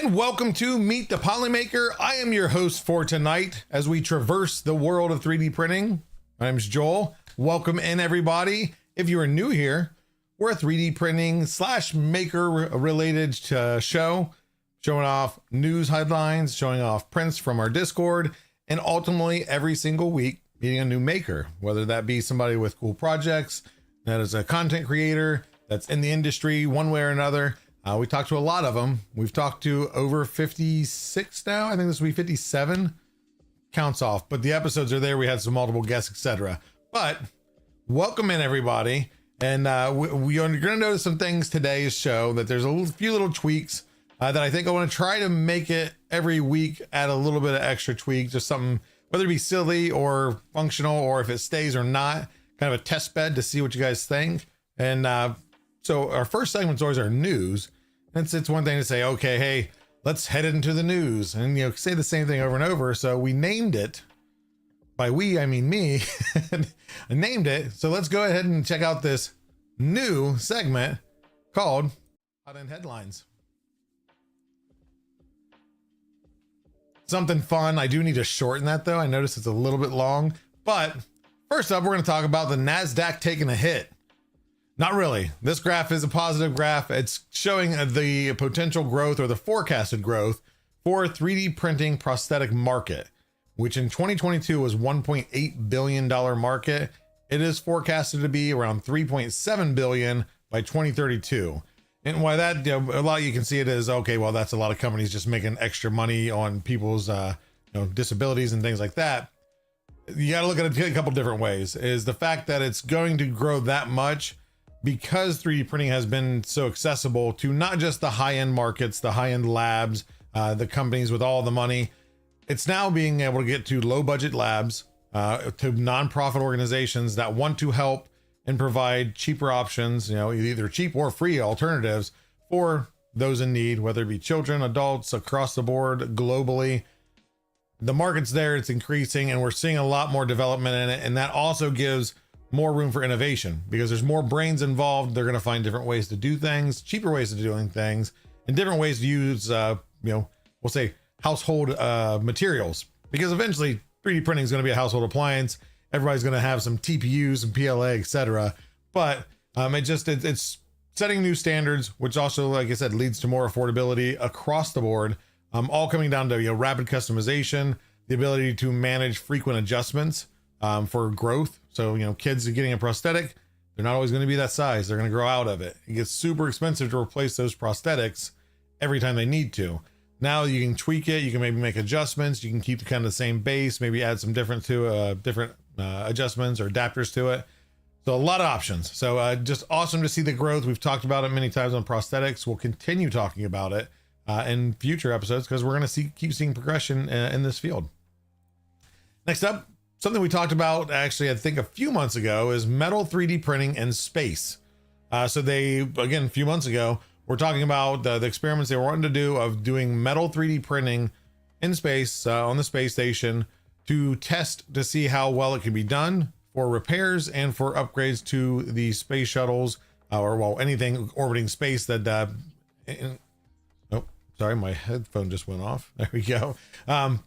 and welcome to Meet the Polymaker. I am your host for tonight as we traverse the world of 3D printing. My name is Joel. Welcome in, everybody. If you are new here, we're a 3D printing / maker related show, showing off news headlines, showing off prints from our Discord, and ultimately every single week meeting a new maker, whether that be somebody with cool projects, that is a content creator that's in the industry one way or another. We talked to a lot of them. We've talked to over 56 now. I think this will be 57. Counts off, but the episodes are there. We had some multiple guests, etc. But welcome in, everybody. And we are going to notice some things today's show that there's a few little tweaks that I think I want to try to make it every week, add a little bit of extra tweak, just something, whether it be silly or functional, or if it stays or not, kind of a test bed to see what you guys think. And so our first segment's always our news. And it's one thing to say, okay, hey, let's head into the news and, say the same thing over and over. So we named it, by we, I mean me, I named it. So let's go ahead and check out this new segment called Hot End Headlines. Something fun. I do need to shorten that though. I noticed it's a little bit long, but first up, we're going to talk about the NASDAQ taking a hit. Not really. This graph is a positive graph. It's showing the potential growth or the forecasted growth for 3D printing prosthetic market, which in 2022 was $1.8 billion market. It is forecasted to be around $3.7 billion by 2032. And why that, a lot you can see it is, okay, well, that's a lot of companies just making extra money on people's disabilities and things like that. You got to look at it a couple different ways. Is the fact that it's going to grow that much because 3D printing has been so accessible to not just the high-end markets, the high-end labs, the companies with all the money. It's now being able to get to low-budget labs, to nonprofit organizations that want to help and provide cheaper options, either cheap or free alternatives for those in need, whether it be children, adults, across the board, globally. The market's there, it's increasing, and we're seeing a lot more development in it. And that also gives more room for innovation because there's more brains involved. They're going to find different ways to do things, cheaper ways of doing things, and different ways to use, we'll say household materials, because eventually 3D printing is going to be a household appliance. Everybody's going to have some TPUs and PLA, etc. But it's setting new standards, which also, like I said, leads to more affordability across the board. All coming down to rapid customization, the ability to manage frequent adjustments for growth. So, kids are getting a prosthetic, they're not always going to be that size. They're going to grow out of it. It gets super expensive to replace those prosthetics every time they need to. Now you can tweak it. You can maybe make adjustments. You can keep the kind of the same base, maybe add some different adjustments or adapters to it. So a lot of options. So just awesome to see the growth. We've talked about it many times on prosthetics. We'll continue talking about it in future episodes because we're going to keep seeing progression in this field. Next up, something we talked about actually, I think a few months ago, is metal 3D printing in space. So again, a few months ago, we're talking about the experiments they were wanting to do of doing metal 3D printing in space on the space station to test to see how well it can be done for repairs and for upgrades to the space shuttles anything orbiting space that oh, sorry, my headphone just went off. There we go. But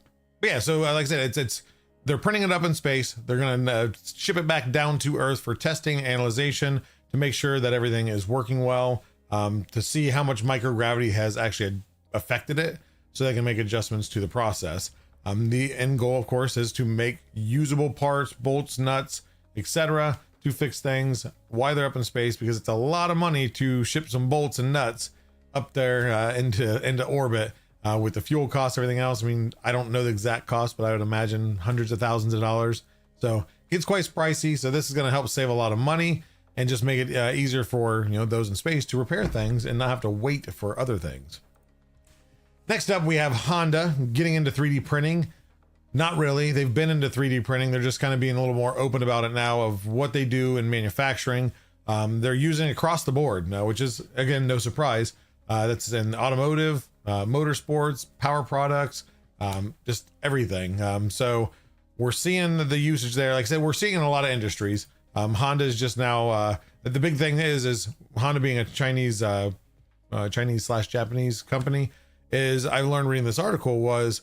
yeah, so like I said, they're printing it up in space. They're going to ship it back down to Earth for testing, analyzation, to make sure that everything is working well, to see how much microgravity has actually affected it so they can make adjustments to the process. The end goal, of course, is to make usable parts, bolts, nuts, etc., to fix things while they're up in space, because it's a lot of money to ship some bolts and nuts up there into orbit. With the fuel costs, everything else. I mean, I don't know the exact cost, but I would imagine hundreds of thousands of dollars. So it's quite pricey. So this is going to help save a lot of money and just make it easier for those in space to repair things and not have to wait for other things. Next up, we have Honda getting into 3D printing. Not really. They've been into 3D printing. They're just kind of being a little more open about it now of what they do in manufacturing. They're using it across the board now, which is, again, no surprise. That's in automotive, motorsports, power products, just everything. So we're seeing the usage there. Like I said, we're seeing in a lot of industries. Honda is just now, the big thing is Honda being a Chinese / Japanese company is I learned reading this article was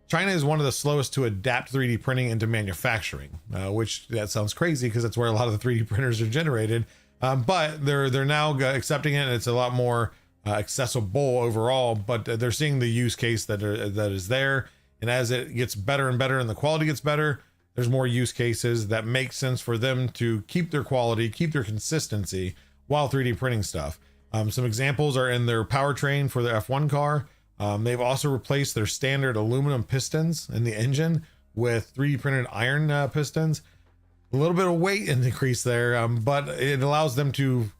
China is one of the slowest to adapt 3D printing into manufacturing, which that sounds crazy because that's where a lot of the 3D printers are generated. But they're now accepting it, and it's a lot more accessible overall. But they're seeing the use case that is there, and as it gets better and better, and the quality gets better, there's more use cases that make sense for them to keep their quality, keep their consistency while 3D printing stuff. Some examples are in their powertrain for their F1 car. They've also replaced their standard aluminum pistons in the engine with 3D printed iron pistons. A little bit of weight increase there, but it allows them to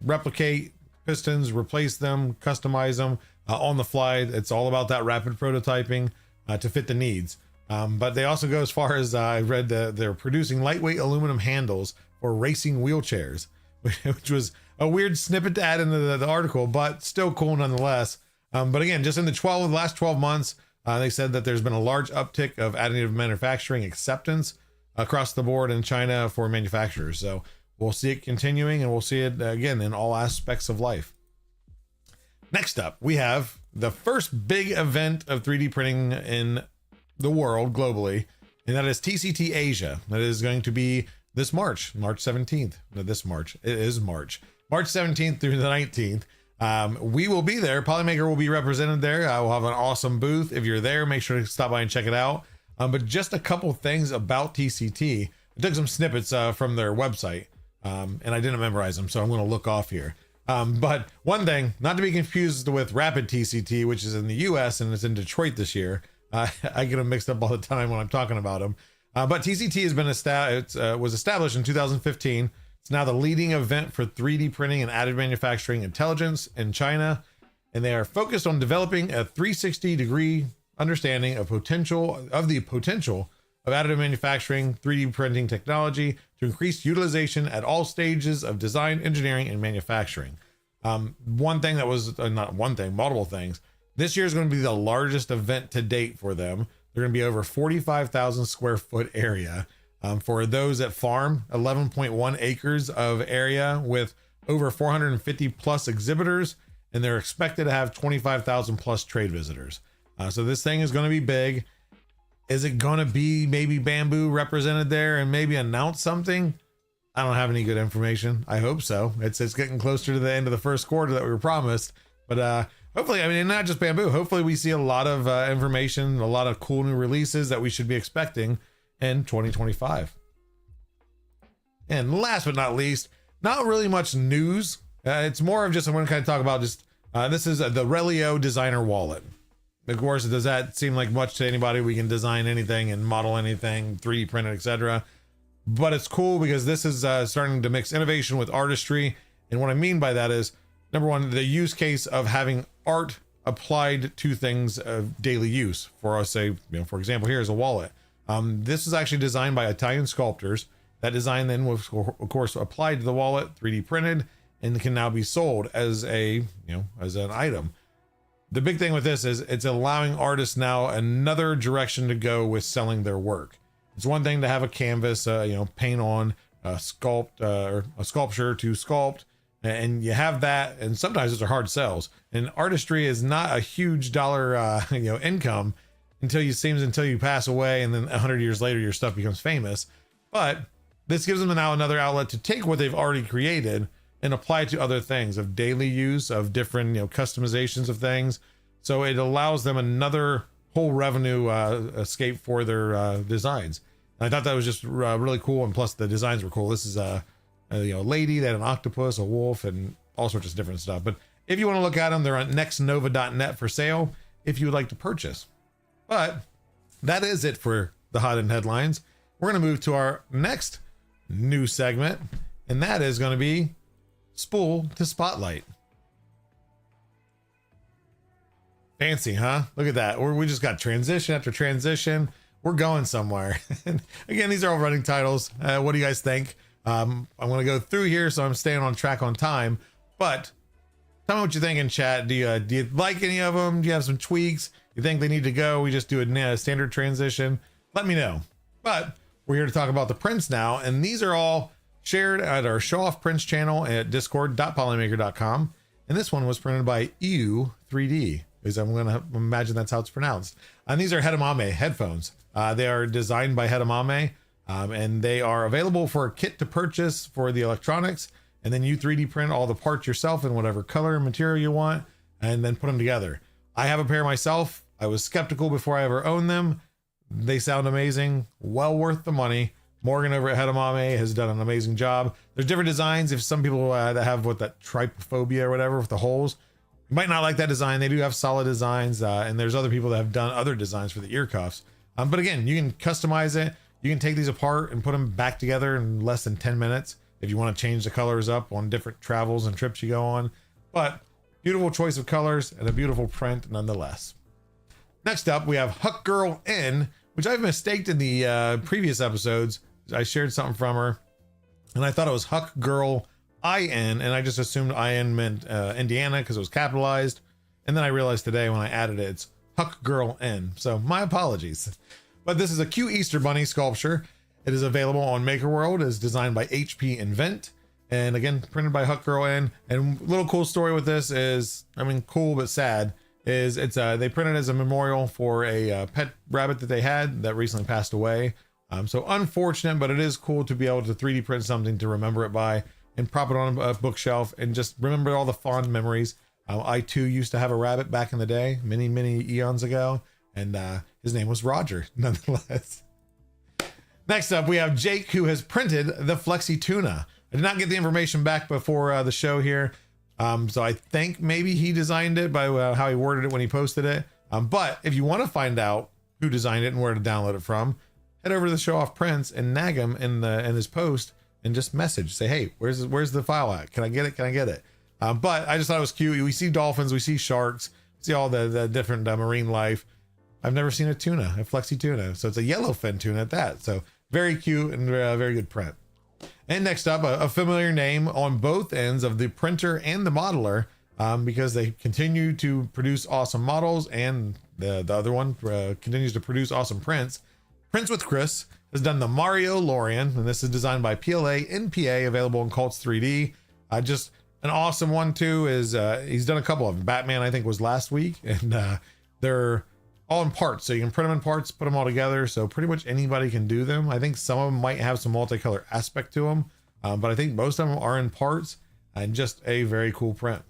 replicate pistons, replace them, customize them on the fly. It's all about that rapid prototyping to fit the needs. But they also go as far as I read that they're producing lightweight aluminum handles for racing wheelchairs, which was a weird snippet to add into the article, but still cool nonetheless. But again, just in the last 12 months, they said that there's been a large uptick of additive manufacturing acceptance across the board in China for manufacturers. So we'll see it continuing, and we'll see it again in all aspects of life. Next up, we have the first big event of 3D printing in the world globally, and that is TCT Asia. That is going to be this March 17th. No, this March. It is March 17th through the 19th. We will be there. Polymaker will be represented there. I will have an awesome booth. If you're there, make sure to stop by and check it out. But just a couple things about TCT. I took some snippets from their website, and I didn't memorize them, so I'm going to look off here. But one thing, not to be confused with Rapid TCT, which is in the US and it's in Detroit this year. I get them mixed up all the time when I'm talking about them. But TCT has been was established in 2015. It's now the leading event for 3D printing and additive manufacturing intelligence in China, and they are focused on developing a 360-degree understanding of the potential of additive manufacturing, 3D printing technology to increase utilization at all stages of design, engineering, and manufacturing. One thing that was not one thing, multiple things. This year is going to be the largest event to date for them. They're going to be over 45,000 square foot area. For those that farm, 11.1 acres of area with over 450 plus exhibitors, and they're expected to have 25,000 plus trade visitors. So this thing is going to be big. Is it going to be maybe Bamboo represented there and maybe announce something? I don't have any good information. I hope so. It's getting closer to the end of the first quarter that we were promised, but hopefully, I mean, not just Bamboo. Hopefully we see a lot of information, a lot of cool new releases that we should be expecting in 2025. And last but not least, not really much news. It's more of just, I'm going to kind of talk about just, this is the Relio designer wallet. Of course, does that seem like much to anybody? We can design anything and model anything, 3D print it, etc. But it's cool because this is starting to mix innovation with artistry. And what I mean by that is, number one, the use case of having art applied to things of daily use. For us, say, for example, here is a wallet. This is actually designed by Italian sculptors. That design then was, of course, applied to the wallet, 3D printed, and can now be sold as an item. The big thing with this is it's allowing artists now another direction to go with selling their work. It's one thing to have a canvas, paint on, sculpt or a sculpture to sculpt, and you have that. And sometimes those are hard sells. And artistry is not a huge dollar, income until you pass away, and then 100 years later your stuff becomes famous. But this gives them now another outlet to take what they've already created and apply it to other things of daily use, of different customizations of things. So it allows them another whole revenue escape for their designs. And I thought that was just really cool, and plus the designs were cool. This is a lady that had an octopus, a wolf, and all sorts of different stuff. But if you want to look at them, they're on nextnova.net for sale if you would like to purchase. But that is it for the hot end headlines. We're going to move to our next new segment, and that is going to be Spool to Spotlight. Fancy, huh? Look at that. We just got transition after transition. We're going somewhere. Again, these are all running titles. What do you guys think? I'm going to go through here, so I'm staying on track on time. But tell me what you think in chat. Do you like any of them? Do you have some tweaks? You think they need to go? We just do a standard transition? Let me know. But we're here to talk about the prints now, and these are all shared at our Show Off Prints channel at discord.polymaker.com. And this one was printed by EU3D. because I'm going to imagine that's how it's pronounced. And these are Hedamame headphones. They are designed by Hedamame, and they are available for a kit to purchase for the electronics. And then you 3D print all the parts yourself in whatever color and material you want, and then put them together. I have a pair myself. I was skeptical before I ever owned them. They sound amazing, well worth the money. Morgan over at Hedamame has done an amazing job. There's different designs. If some people that have that trypophobia or whatever with the holes, you might not like that design. They do have solid designs, and there's other people that have done other designs for the ear cuffs. But again, you can customize it. You can take these apart and put them back together in less than 10 minutes if you want to change the colors up on different travels and trips you go on. But beautiful choice of colors and a beautiful print nonetheless. Next up, we have Huck Girl N, which I've mistaked in the previous episodes. I shared something from her, and I thought it was Huck Girl IN, and I just assumed IN meant Indiana because it was capitalized. And then I realized today when I added it, it's Huck Girl N. So my apologies. But this is a cute Easter Bunny sculpture. It is available on Maker World. It is designed by HP Invent, and again, printed by Huck Girl N. And a little cool story with this is, I mean, cool but sad, is it's they printed as a memorial for a pet rabbit that they had that recently passed away. So unfortunate, but it is cool to be able to 3D print something to remember it by and prop it on a bookshelf and just remember all the fond memories. I too used to have a rabbit back in the day, many eons ago, and his name was Roger, nonetheless. Next up, we have Jake, who has printed the Flexi Tuna. I did not get the information back before the show here, so I think maybe he designed it by how he worded it when he posted it. But if you want to find out who designed it and where to download it from, head over to the Show Off Prints and nag him in his post and just message, say, hey, where's the file at? Can I get it? Can I get it? But I just thought it was cute. We see dolphins, we see sharks, see all the different marine life. I've never seen a tuna, a Flexi Tuna. So it's a yellowfin tuna at that. So very cute and very good print. And next up, a familiar name on both ends of the printer and the modeler, because they continue to produce awesome models, and the other one continues to produce awesome prints. Prints with Chris has done the Mario Lorian, and this is designed by PLA NPA, available in Cults 3D. Just an awesome one too. Is he's done a couple of them. Batman, I think, was last week, and they're all in parts, so you can print them in parts, put them all together. So pretty much anybody can do them. I think some of them might have some multicolor aspect to them, but I think most of them are in parts, and just a very cool print.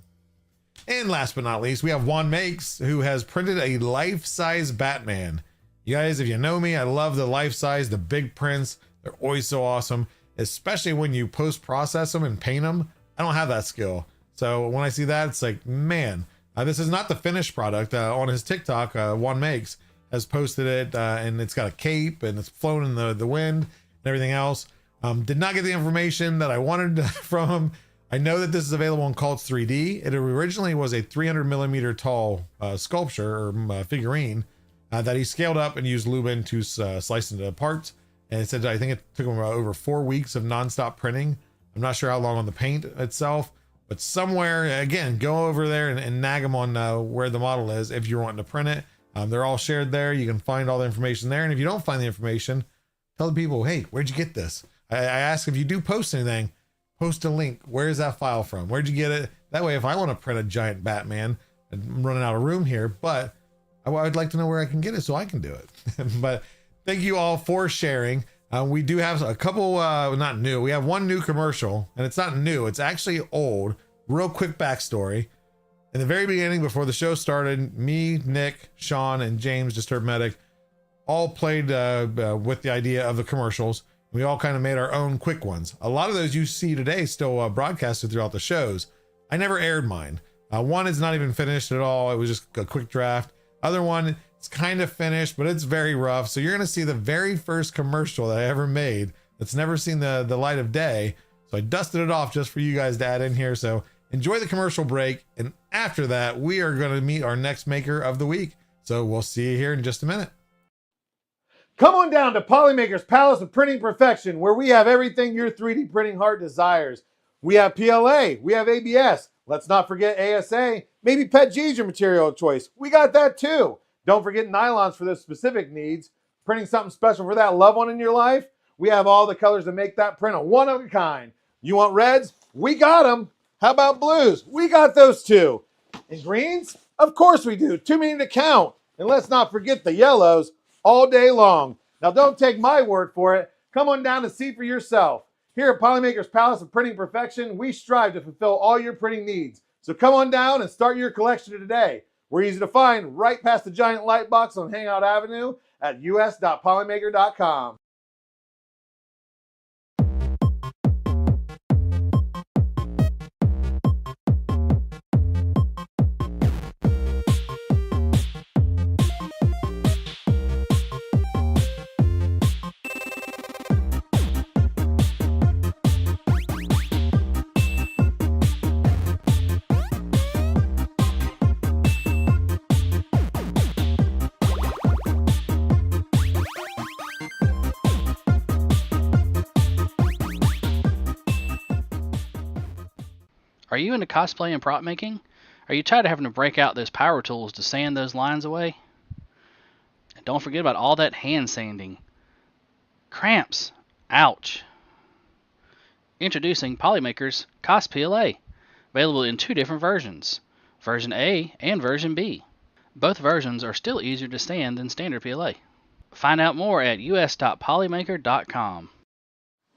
And last but not least, we have Juan Makes, who has printed a life-size Batman. You guys, if you know me, I love the life size, the big prints. They're always so awesome, especially when you post-process them and paint them. I don't have that skill. So when I see that, it's like, man, this is not the finished product. On his TikTok, Juan Makes has posted it, and it's got a cape, and it's flown in the wind and everything else. Did not get the information that I wanted from him. I know that this is available in Cults 3D. It originally was a 300 millimeter tall sculpture or figurine, that he scaled up and used Lubin to slice into parts. And it said, I think it took him over 4 weeks of nonstop printing. I'm not sure how long on the paint itself, but somewhere, again, go over there and nag him on where the model is if you're wanting to print it. They're all shared there. You can find all the information there. And if you don't find the information, tell the people, hey, where'd you get this? I ask, if you do post anything, post a link. Where's that file from? Where'd you get it? That way, if I want to print a giant Batman, I'm running out of room here, but I'd like to know where I can get it so I can do it. But thank you all for sharing. We do have a couple, not new. We have one new commercial, and it's not new. It's actually old. Real quick backstory. In the very beginning, before the show started, me, Nick, Sean, and James, Disturbed Medic, all played with the idea of the commercials. We all kind of made our own quick ones. A lot of those you see today still broadcasted throughout the shows. I never aired mine. One is not even finished at all. It was just a quick draft. Other one, it's kind of finished, but it's very rough. So you're going to see the very first commercial that I ever made that's never seen the light of day. So I dusted it off just for you guys to add in here. So enjoy the commercial break. And after that, we are going to meet our next maker of the week. So we'll see you here in just a minute. Come on down to Polymaker's Palace of Printing Perfection, where we have everything your 3D printing heart desires. We have PLA, we have ABS. Let's not forget ASA, maybe PETG is your material of choice. We got that too. Don't forget nylons for those specific needs. Printing something special for that loved one in your life? We have all the colors to make that print a one of a kind. You want reds? We got them. How about blues? We got those too. And greens? Of course we do. Too many to count. And let's not forget the yellows all day long. Now don't take my word for it. Come on down and see for yourself. Here at Polymaker's Palace of Printing Perfection, we strive to fulfill all your printing needs. So come on down and start your collection today. We're easy to find right past the giant light box on Hangout Avenue at us.polymaker.com. Are you into cosplay and prop making? Are you tired of having to break out those power tools to sand those lines away? And don't forget about all that hand sanding. Cramps. Ouch. Introducing Polymaker's Cos PLA, available in 2 different versions, version A and version B. Both versions are still easier to sand than standard PLA. Find out more at us.polymaker.com.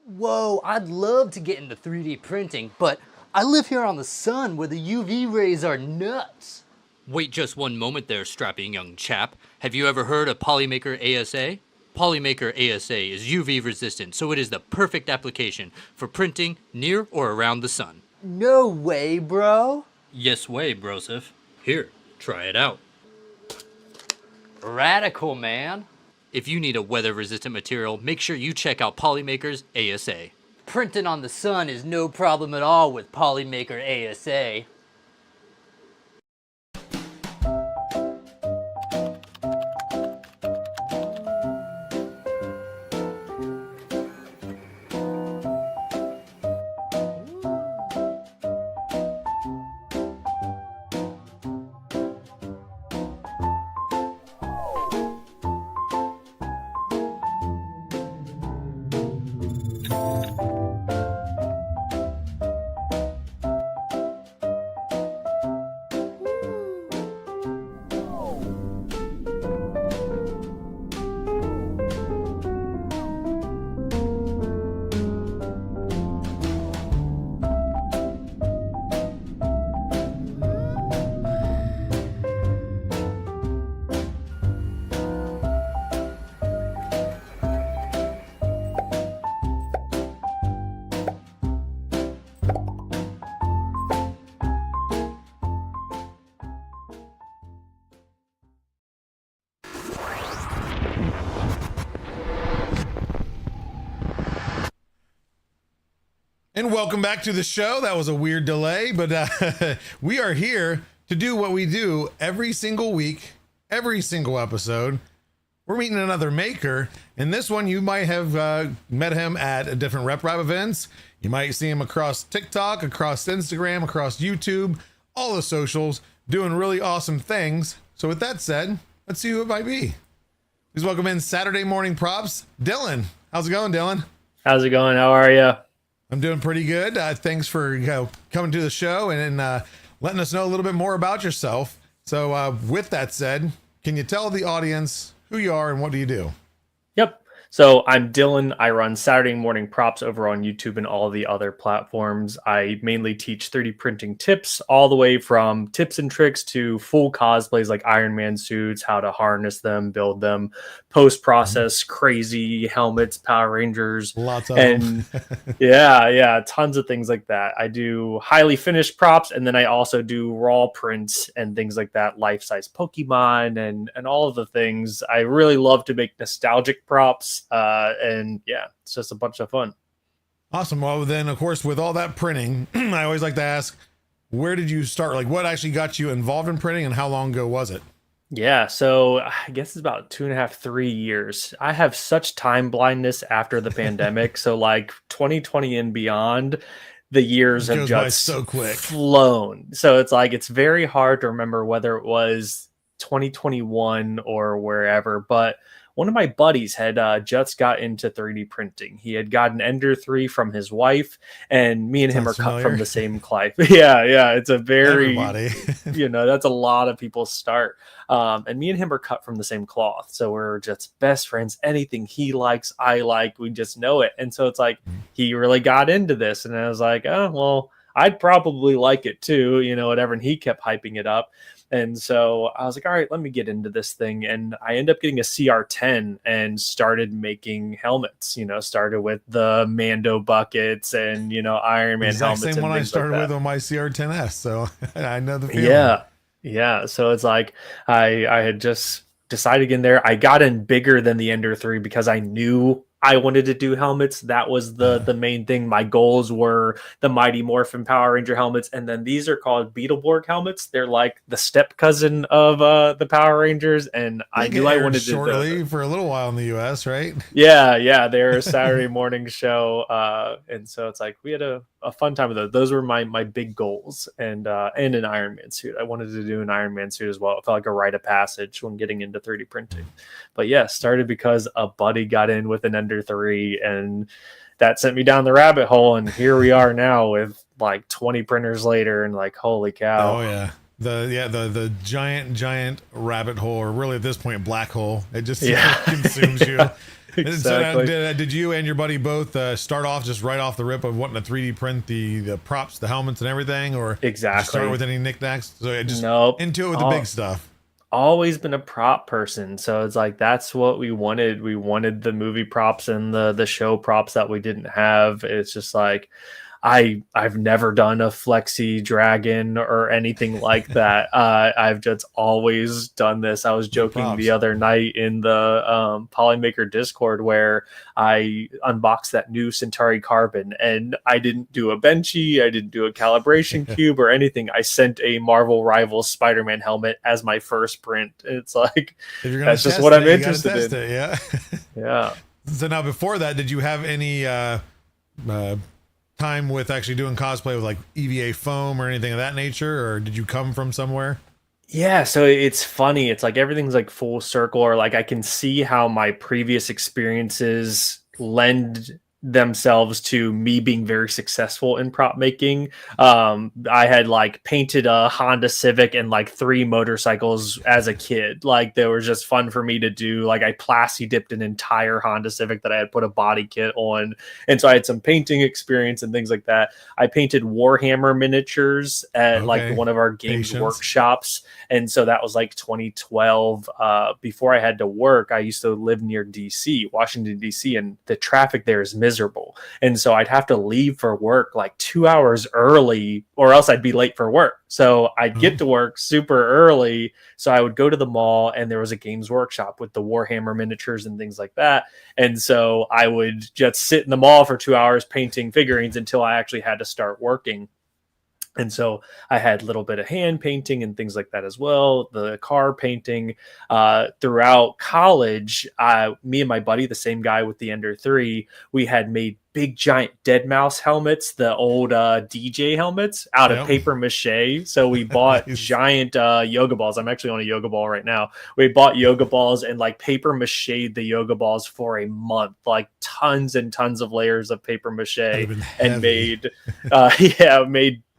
Whoa, I'd love to get into 3D printing, but I live here on the sun where the UV rays are nuts. Wait just one moment there, strapping young chap. Have you ever heard of Polymaker ASA? Polymaker ASA is UV resistant, so it is the perfect application for printing near or around the sun. No way, bro. Yes way, brosif. Here, try it out. Radical, man. If you need a weather-resistant material, make sure you check out Polymaker's ASA. Printing on the sun is no problem at all with Polymaker ASA. And welcome back to the show. That was a weird delay, but we are here to do what we do every single week, every single episode. We're meeting another maker, and this one you might have met him at different RepRap events. You might see him across TikTok, across Instagram, across YouTube, all the socials, doing really awesome things. So with that said, let's see who it might be. Please welcome in Saturday Morning Props, Dylan. How's it going, Dylan? How's it going? How are you? I'm doing pretty good. Thanks for coming to the show and letting us know a little bit more about yourself. So with that said, can you tell the audience who you are and what do you do? Yep. So I'm Dylan. I run Saturday Morning Props over on YouTube and all the other platforms. I mainly teach 3D printing tips, all the way from tips and tricks to full cosplays like Iron Man suits, how to harness them, build them, post-process, crazy helmets, Power Rangers. Lots of and them. yeah, tons of things like that. I do highly finished props, and then I also do raw prints and things like that, life-size Pokemon and all of the things. I really love to make nostalgic props. And yeah, it's just a bunch of fun. Awesome. Well, then, of course, with all that printing, I always like to ask, where did you start? Like, what actually got you involved in printing, and how long ago was it? Yeah, so I guess it's about 2.5, 3 years. I have such time blindness after the pandemic. So like 2020 and beyond, the years have just so quick flown. So it's like, it's very hard to remember whether it was 2021 or wherever. But one of my buddies had just got into 3D printing. He had got an Ender 3 from his wife, and me and him are Sounds cut familiar. from the same cloth. Yeah, it's a very, Everybody. that's a lot of people's start. And me and him are cut from the same cloth, so we're just best friends. Anything he likes, I like. We just know it, and so it's like he really got into this, and I was like, oh well, I'd probably like it too, whatever. And he kept hyping it up. And so I was like, all right, let me get into this thing. And I ended up getting a CR10 and started making helmets, started with the Mando buckets and, Iron Man Exact helmets. same one I things started like with that. on my CR10S. So I know the feeling. Yeah. So it's like I had just decided in there. I got in bigger than the Ender 3 because I knew I wanted to do helmets. That was the main thing. My goals were the Mighty Morphin Power Ranger helmets, and then these are called Beetleborg helmets. They're like the step cousin of the Power Rangers, and I knew I wanted shortly to for a little while in the US, right? Yeah, they're a Saturday morning show, and so it's like we had a fun time with those. Those were my big goals, and an Iron Man suit. I wanted to do an Iron Man suit as well. It felt like a rite of passage when getting into 3D printing. But yeah, started because a buddy got in with an Ender 3, and that sent me down the rabbit hole, and here we are now with like 20 printers later, and like holy cow. Oh yeah. The giant rabbit hole, or really at this point black hole. It just consumes you. Exactly. So now, did you and your buddy both start off just right off the rip of wanting to 3D print the props, the helmets, and everything, or exactly start with any knickknacks? So just nope. into it with the big stuff. Always been a prop person, so it's like that's what we wanted. We wanted the movie props and the show props that we didn't have. It's just like I've never done a flexi dragon or anything like that. I've just always done this. I was joking the other night in the Polymaker Discord where I unboxed that new Centauri Carbon, and I didn't do a benchy, I didn't do a calibration cube or anything. I sent a Marvel Rivals Spider-Man helmet as my first print. It's like that's just what I'm interested in. Yeah. So now, before that, did you have any time with actually doing cosplay with like EVA foam or anything of that nature, or did you come from somewhere? Yeah, so it's funny. It's like everything's like full circle, or like I can see how my previous experiences lend themselves to me being very successful in prop making. I had like painted a Honda Civic and like 3 motorcycles as a kid. Like they were just fun for me to do. Like I plasti dipped an entire Honda Civic that I had put a body kit on. And so I had some painting experience and things like that. I painted Warhammer miniatures at like one of our games workshops. And so that was like 2012. Before I had to work, I used to live near DC, Washington, DC, and the traffic there is miserable. And so I'd have to leave for work like 2 hours early, or else I'd be late for work. So I'd get to work super early. So I would go to the mall, and there was a games workshop with the Warhammer miniatures and things like that. And so I would just sit in the mall for 2 hours painting figurines until I actually had to start working. And so I had a little bit of hand painting and things like that as well. The car painting throughout college. Me and my buddy, the same guy with the Ender 3, we had made big giant dead mouse helmets, the old DJ helmets out of paper mache. So we bought giant yoga balls. I'm actually on a yoga ball right now. We bought yoga balls and like paper mache the yoga balls for a month, like tons and tons of layers of paper mache, and made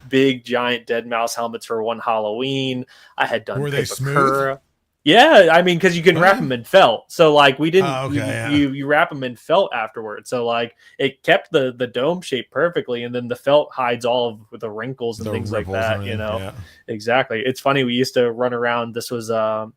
big giant dead mouse helmets for one Halloween. I had done. Were they smooth? Yeah, I mean, because you can wrap them in felt. So like we didn't, you wrap them in felt afterwards. So like it kept the dome shape perfectly, and then the felt hides all of the wrinkles and things like that. Exactly. It's funny. We used to run around. This was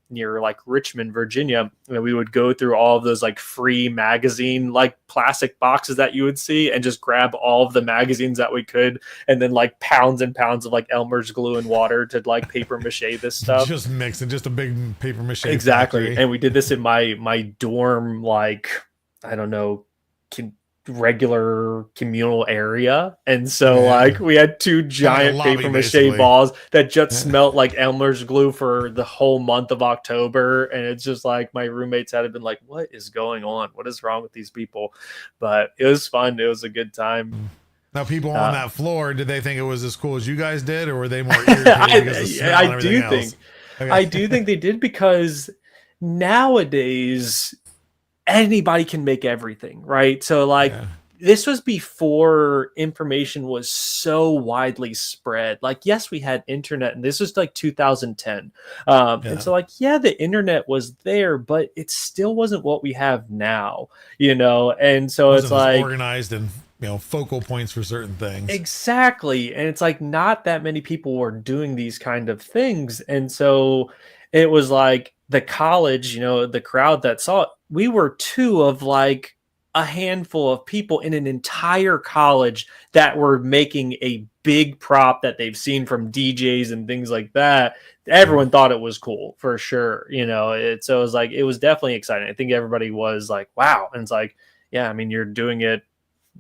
near like Richmond, Virginia. And we would go through all of those like free magazine like plastic boxes that you would see, and just grab all of the magazines that we could, and then like pounds and pounds of like Elmer's glue and water to like paper mache this stuff. Just mixing, just a big paper mache. Exactly. Factory. And we did this in my dorm, like, I don't know, regular communal area. And so like we had 2 giant paper mache balls that just smelled like Elmer's glue for the whole month of October. And it's just like my roommates had been like, what is going on? What is wrong with these people? But it was fun. It was a good time. Now, people on that floor, did they think it was as cool as you guys did, or were they more irritated because of the smell and everything else? I do think they did, because nowadays anybody can make everything, right? So like Yeah. this was before information was so widely spread. Like, yes, we had internet, and this was like 2010. And Yeah. so, like, yeah, the internet was there, but it still wasn't what we have now, you know? And so it's Wasn't as like, organized and focal points for certain things. exactly. And it's like not that many people were doing these kind of things. And so it was like the college, the crowd that saw it, we were two of like a handful of people in an entire college that were making a big prop that they've seen from DJs and things like that. Everyone thought it was cool for sure. So it was like, it was definitely exciting. I think everybody was like, wow. And it's like, yeah, I mean, you're doing it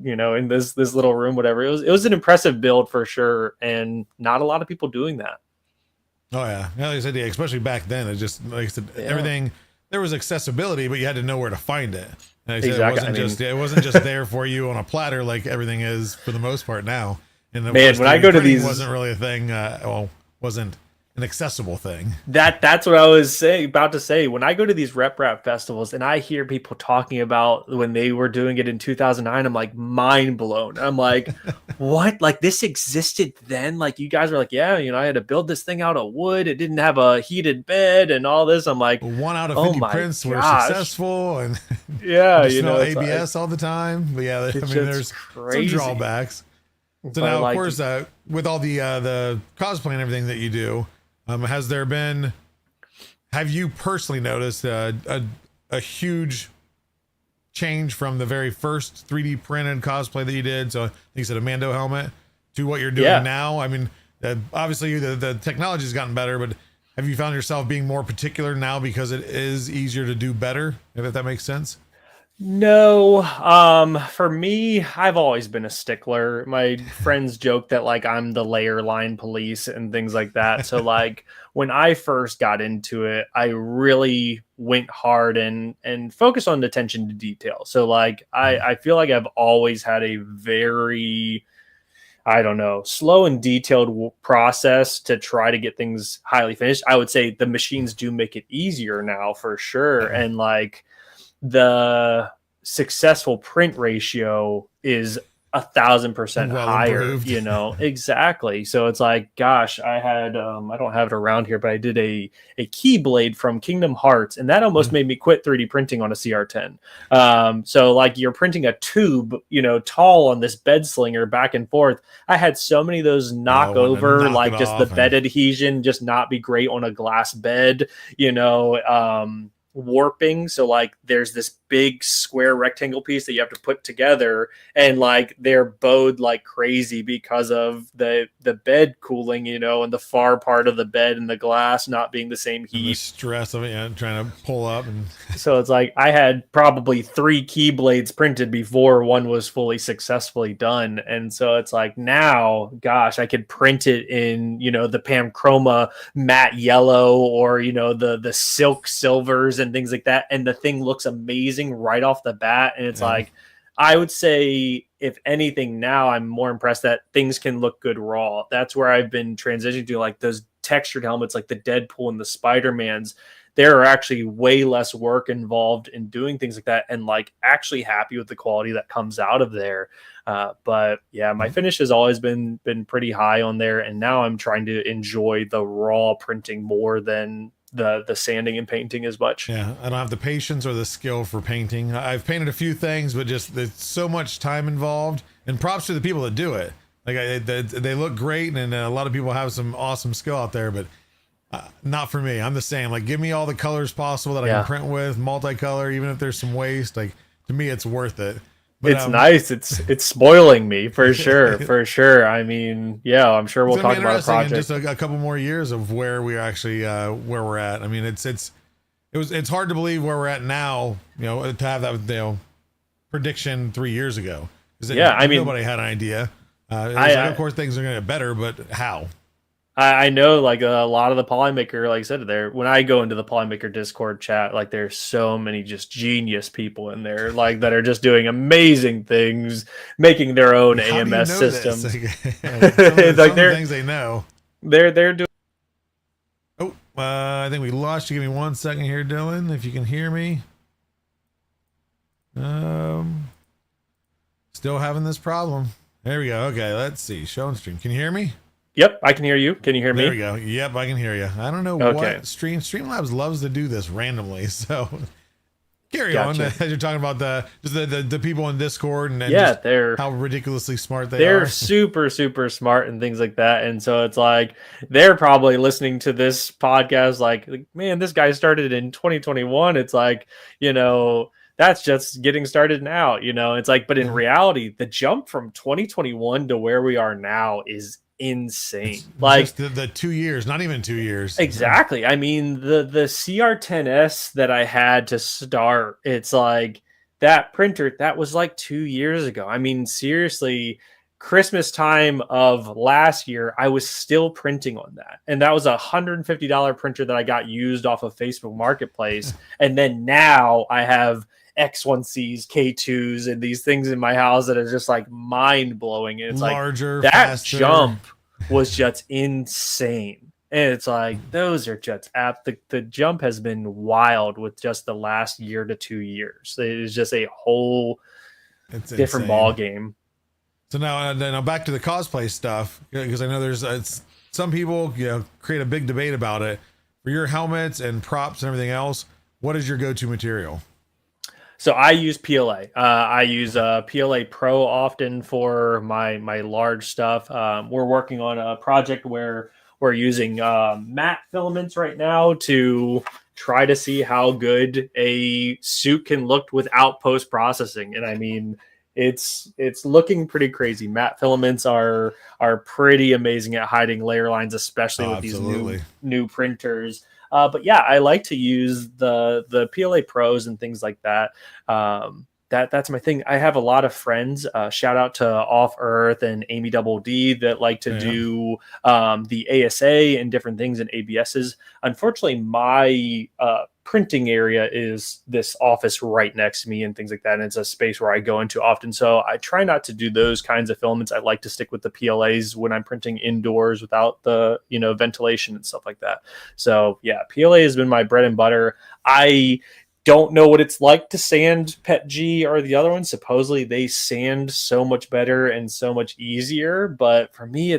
in this little room, whatever. It was an impressive build for sure, and not a lot of people doing that. Oh yeah, like I said, yeah, especially back then. It just like I said, Yeah. everything there was accessibility, but you had to know where to find it. And like I said, Exactly. it wasn't just there for you on a platter like everything is for the most part now. And of Man, course, when I 3D go to printing these- wasn't really a thing. Wasn't an accessible thing. That's what I was about to say. When I go to these rep rap festivals and I hear people talking about when they were doing it in 2009, I'm like mind blown. I'm like, what? Like this existed then? Like you guys were like, yeah, I had to build this thing out of wood. It didn't have a heated bed and all this. I'm like, 1 out of oh 50 my prints were gosh. successful, and Yeah, you smell it's ABS all the time. But yeah, I mean, just there's crazy. some drawbacks. So But now, like, of course, with all the cosplay and everything that you do, have you personally noticed a huge change from the very first 3D printed cosplay that you did? So I think you said a Mando helmet to what you're doing now. I mean, obviously the technology has gotten better, but have you found yourself being more particular now because it is easier to do better, if that makes sense? No, for me, I've always been a stickler. My friends joke that like I'm the layer line police and things like that. So like when I first got into it, I really went hard and focused on attention to detail. So like I feel like I've always had a very, I don't know, slow and detailed process to try to get things highly finished. I would say the machines do make it easier now for sure. And like the successful print ratio is 1,000% Well higher, improved. exactly. So it's like, gosh, I had I don't have it around here, but I did a keyblade from Kingdom Hearts, and that almost made me quit 3D printing on a CR10. So like you're printing a tube, tall on this bed slinger back and forth. I had so many of those knock wanted to over, knock like it just the off bed adhesion just not be great on a glass bed, warping. So like there's this big square rectangle piece that you have to put together, and like they're bowed like crazy because of the bed cooling, and the far part of the bed and the glass not being the same And the heat. stress of it, trying to pull up and So it's like I had probably 3 keyblades printed before one was fully successfully done. And so it's like now, gosh, I could print it in, the Pamchroma matte yellow or, the silk silvers and things like that. And the thing looks amazing right off the bat. And it's like, I would say, if anything, now I'm more impressed that things can look good raw. That's where I've been transitioning to, like those textured helmets, like the Deadpool and the Spider-Mans. There are actually way less work involved in doing things like that, and like actually happy with the quality that comes out of there. But yeah, my finish has always been pretty high on there, and now I'm trying to enjoy the raw printing more than the sanding and painting as much. yeah, I don't have the patience or the skill for painting. I've painted a few things, but just there's so much time involved. And props to the people that do it. Like they look great, and a lot of people have some awesome skill out there, but not for me. I'm the same. Like, give me all the colors possible that I can print with, multicolor, even if there's some waste. Like, to me, it's worth it. But, it's nice. It's spoiling me for sure, for sure. I mean, yeah, I'm sure we'll talk about a project. In just a couple more years of where we actually where we're at. I mean, it's hard to believe where we're at now. To have that prediction 3 years ago. I mean, nobody had an idea. Of course, things are going to get better, but how? I know, like a lot of the Polymaker, like I said, there when I go into the Polymaker Discord chat, like there's so many just genius people in there, like that are just doing amazing things, making their own AMS systems. Like they're things they know. They're doing. Oh, I think we lost you. Give me 1 second here, Dylan, if you can hear me. Still having this problem. There we go. Okay, let's see. Show and stream. Can you hear me? Yep, I can hear you. Can you hear me? There we go. Yep, I can hear you. I don't know Okay. what Streamlabs loves to do this randomly. So carry Gotcha. on as you're talking about the people in Discord and Yeah, just they're how ridiculously smart they they're are. super super smart and things like that, and so it's like they're probably listening to this podcast like man, this guy started in 2021. It's like, that's just getting started now. It's like, but in reality, the jump from 2021 to where we are now is insane. Like Just the 2 years, not even 2 years. exactly. I mean, the CR10S that I had to start, it's like that printer that was like 2 years ago. I mean, seriously, Christmas time of last year, I was still printing on that, and that was a $150 printer that I got used off of Facebook Marketplace. And then now I have X1Cs, K2s, and these things in my house that are just like mind blowing. And it's Larger, like that faster. jump was just insane. And it's like those are just the jump has been wild with just the last year to 2 years. It is just a whole It's different insane. ball game. So now back to the cosplay stuff, because I know there's some people create a big debate about it. For your helmets and props and everything else, what is your go-to material? So I use PLA. I use PLA Pro often for my large stuff. We're working on a project where we're using matte filaments right now to try to see how good a suit can look without post-processing. And I mean, it's looking pretty crazy. Matte filaments are pretty amazing at hiding layer lines, especially with Absolutely. these new printers. But yeah, I like to use the PLA Pros and things like that. That's my thing. I have a lot of friends. Shout out to Off Earth and Amy Double D that like to do the ASA and different things in ABSs. Unfortunately, my printing area is this office right next to me and things like that. And it's a space where I go into often. So I try not to do those kinds of filaments. I like to stick with the PLAs when I'm printing indoors without the, ventilation and stuff like that. So yeah, PLA has been my bread and butter. I don't know what it's like to sand Pet G or the other ones. Supposedly they sand so much better and so much easier. But for me,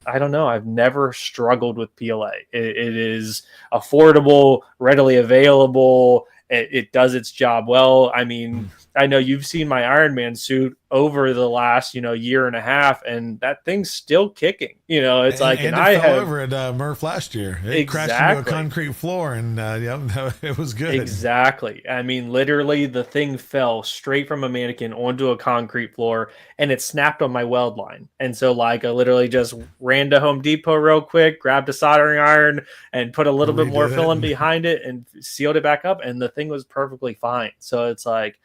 I don't know. I've never struggled with PLA. It is affordable, readily available. It does its job well. I mean, I know you've seen my Iron Man suit over the last, year and a half, and that thing's still kicking. It's like, and I it fell have over at Murph last year. It crashed into a concrete floor, and it was good. Exactly. I mean, literally, the thing fell straight from a mannequin onto a concrete floor, and it snapped on my weld line. And so, like, I literally just ran to Home Depot real quick, grabbed a soldering iron, and put a little bit more filament behind it, and sealed it back up, and the thing was perfectly fine. So it's like,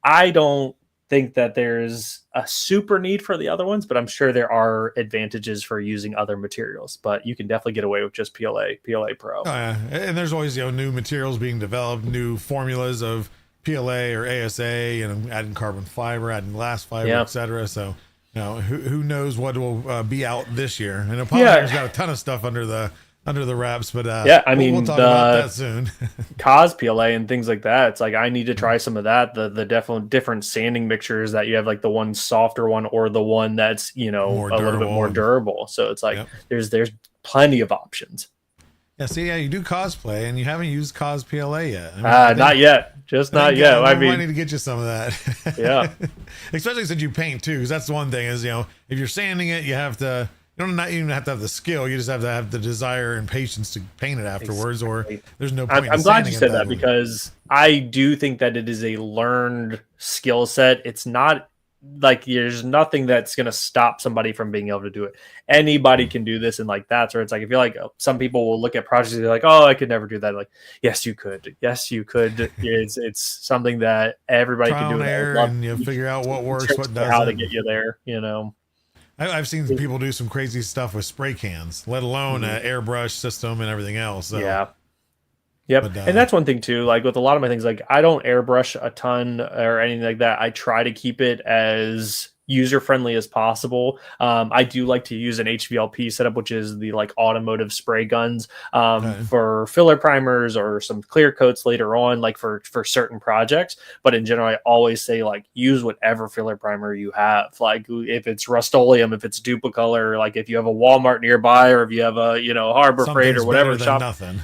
I don't think that there's a super need for the other ones, but I'm sure there are advantages for using other materials. But you can definitely get away with just PLA Pro. Oh, yeah. And there's always new materials being developed, new formulas of PLA or ASA, adding carbon fiber, adding glass fiber, etc. So who knows what will be out this year? And Polymaker's got a ton of stuff under the wraps, but I mean, we'll talk about that soon. Cos PLA and things like that. It's like I need to try some of that. The definitely different sanding mixtures that you have, like the one softer one or the one that's a little bit more durable. So it's like there's plenty of options. Yeah, see, you do cosplay and you haven't used Cos PLA yet. Not yet. Just not yet. I mean, I need to get you some of that. Yeah. Especially since you paint too, because that's the one thing is, if you're sanding it, you have to, you don't not even have to have the skill. You just have to have the desire and patience to paint it afterwards, or there's no point. I'm glad you said that because I do think that it is a learned skill set. It's not like there's nothing that's going to stop somebody from being able to do it. Anybody can do this, and like that's where it's like, I feel like some people will look at projects and they're like, oh, I could never do that. Like, yes, you could. It's something that everybody can do. And you figure out what works, what doesn't, how to get you there. I've seen people do some crazy stuff with spray cans, let alone an airbrush system and everything else. So. Yeah. Yep. And that's one thing too, like with a lot of my things, like I don't airbrush a ton or anything like that. I try to keep it as, user-friendly as possible. I do like to use an HVLP setup, which is the like automotive spray guns for filler primers or some clear coats later on, like for certain projects. But in general, I always say like use whatever filler primer you have. Like if it's Rust-Oleum, if it's Duplicolor, like if you have a Walmart nearby, or if you have a Harbor Freight or whatever shop. Nothing.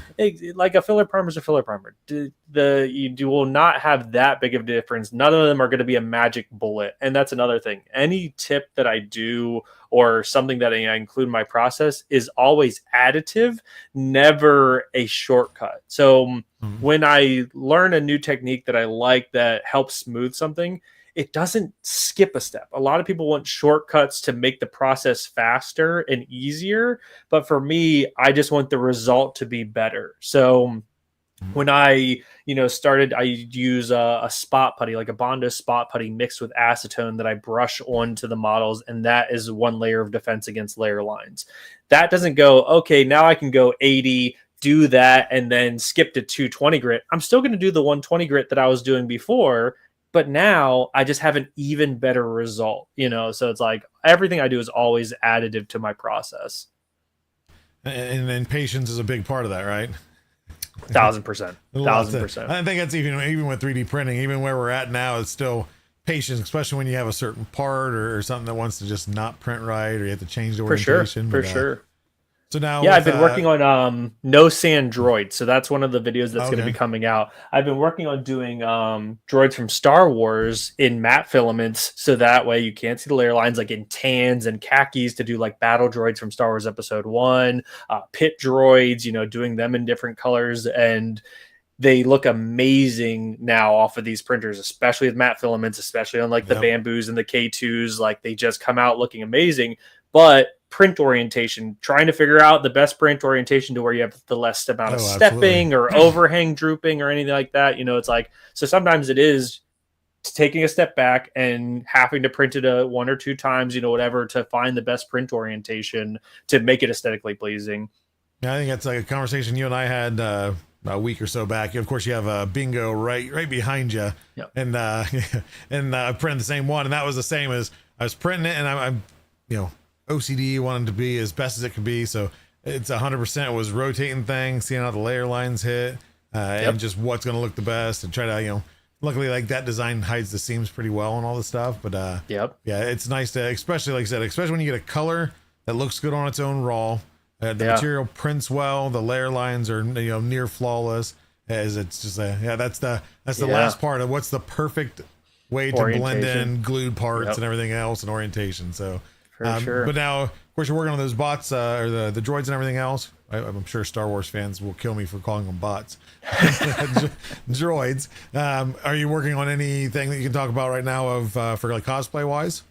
Like a filler primer is a filler primer. You will not have that big of a difference. None of them are going to be a magic bullet. And that's another thing. Any tip that I do or something that I include in my process is always additive, never a shortcut. So when I learn a new technique that I like that helps smooth something, it doesn't skip a step. A lot of people want shortcuts to make the process faster and easier. But for me, I just want the result to be better. So when I, started, I use a spot putty, like a Bondo spot putty mixed with acetone that I brush onto the models. And that is one layer of defense against layer lines. That doesn't go, okay, now I can go 80, do that, and then skip to 220 grit. I'm still going to do the 120 grit that I was doing before, but now I just have an even better result, So it's like everything I do is always additive to my process. And patience is a big part of that, right? 1,000%. 1,000%. I think that's even with 3D printing, even where we're at now, it's still patience, especially when you have a certain part or something that wants to just not print right, or you have to change the orientation. For sure. So now, I've been working on no sand droids. So that's one of the videos that's going to be coming out. I've been working on doing droids from Star Wars in matte filaments, so that way you can't see the layer lines, like in tans and khakis, to do like battle droids from Star Wars Episode 1, pit droids, doing them in different colors, and they look amazing now off of these printers, especially with matte filaments, especially on like the Bamboos and the K2s. Like they just come out looking amazing. But print orientation, trying to figure out the best print orientation to where you have the less amount of stepping or overhang drooping or anything like that. It's like, so sometimes it is taking a step back and having to print it one or two times, whatever, to find the best print orientation to make it aesthetically pleasing. Yeah, I think that's like a conversation you and I had a week or so back. Of course, you have a bingo right behind you, and I printed the same one, and that was the same as I was printing it, and I'm OCD wanted to be as best as it could be, so it's 100% was rotating things, seeing how the layer lines hit, and just what's going to look the best, and try to luckily like that design hides the seams pretty well and all this stuff. But yeah, it's nice to, especially like I said, especially when you get a color that looks good on its own raw. The material prints well, the layer lines are near flawless. As it's just that's the last part of what's the perfect way to blend in glued parts and everything else and orientation. So for sure. But now, of course, you're working on those bots or the droids and everything else. I'm sure Star Wars fans will kill me for calling them bots. Droids. Are you working on anything that you can talk about right now of for like cosplay wise?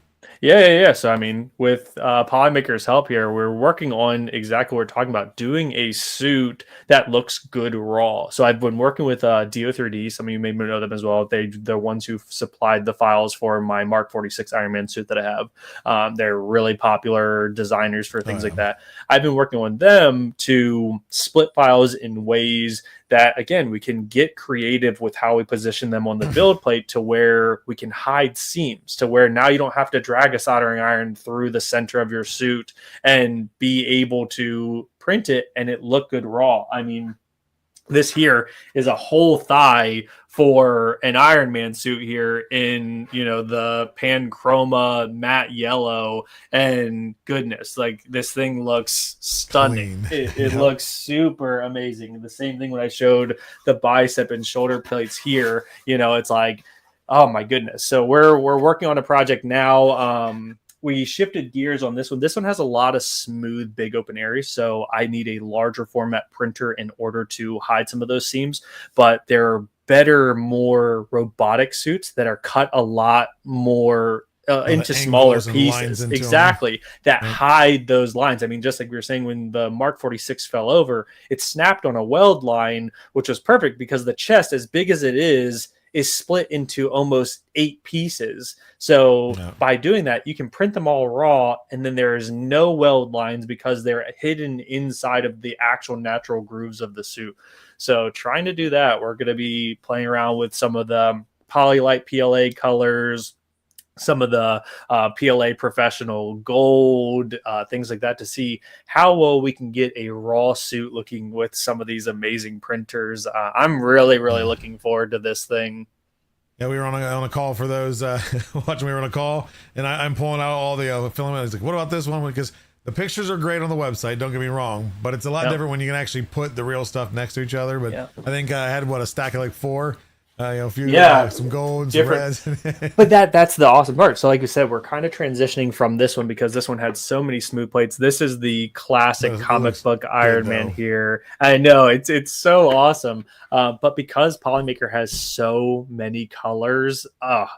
Yeah. So, I mean, with Polymaker's help here, we're working on exactly what we're talking about, doing a suit that looks good raw. So I've been working with DO3D. Some of you may know them as well. They're the ones who supplied the files for my Mark 46 Iron Man suit that I have. They're really popular designers for things like that. I've been working on them to split files in ways that, again, we can get creative with how we position them on the build plate to where we can hide seams, to where now you don't have to drag a soldering iron through the center of your suit and be able to print it and it look good raw. I mean, this here is a whole thigh for an Iron Man suit here in, the pan chroma matte yellow, and goodness, like this thing looks stunning. It looks super amazing. The same thing when I showed the bicep and shoulder plates here, it's like, oh my goodness. So we're working on a project now. We shifted gears on this one. This one has a lot of smooth, big open areas, so I need a larger format printer in order to hide some of those seams. But there are better, more robotic suits that are cut a lot more into smaller pieces. Exactly. That hide those lines. I mean, just like we were saying, when the Mark 46 fell over, it snapped on a weld line, which was perfect because the chest, as big as it is split into almost 8 pieces. So by doing that, you can print them all raw, and then there is no weld lines because they're hidden inside of the actual natural grooves of the suit. So trying to do that, we're going to be playing around with some of the Polylite PLA colors, some of the PLA Professional Gold, things like that, to see how well we can get a raw suit looking with some of these amazing printers. I'm really, really looking forward to this thing. Yeah, we were on a call for those watching. We were on a call, and I'm pulling out all the filament. I was like, "What about this one?" Because the pictures are great on the website. Don't get me wrong, but it's a lot different when you can actually put the real stuff next to each other. But I think I had a stack of like 4. A few, some gold, some reds. But that's the awesome part. So like you said, we're kind of transitioning from this one because this one had so many smooth plates. This is the classic comic book Iron Man here. I know it's so awesome. But because Polymaker has so many colors,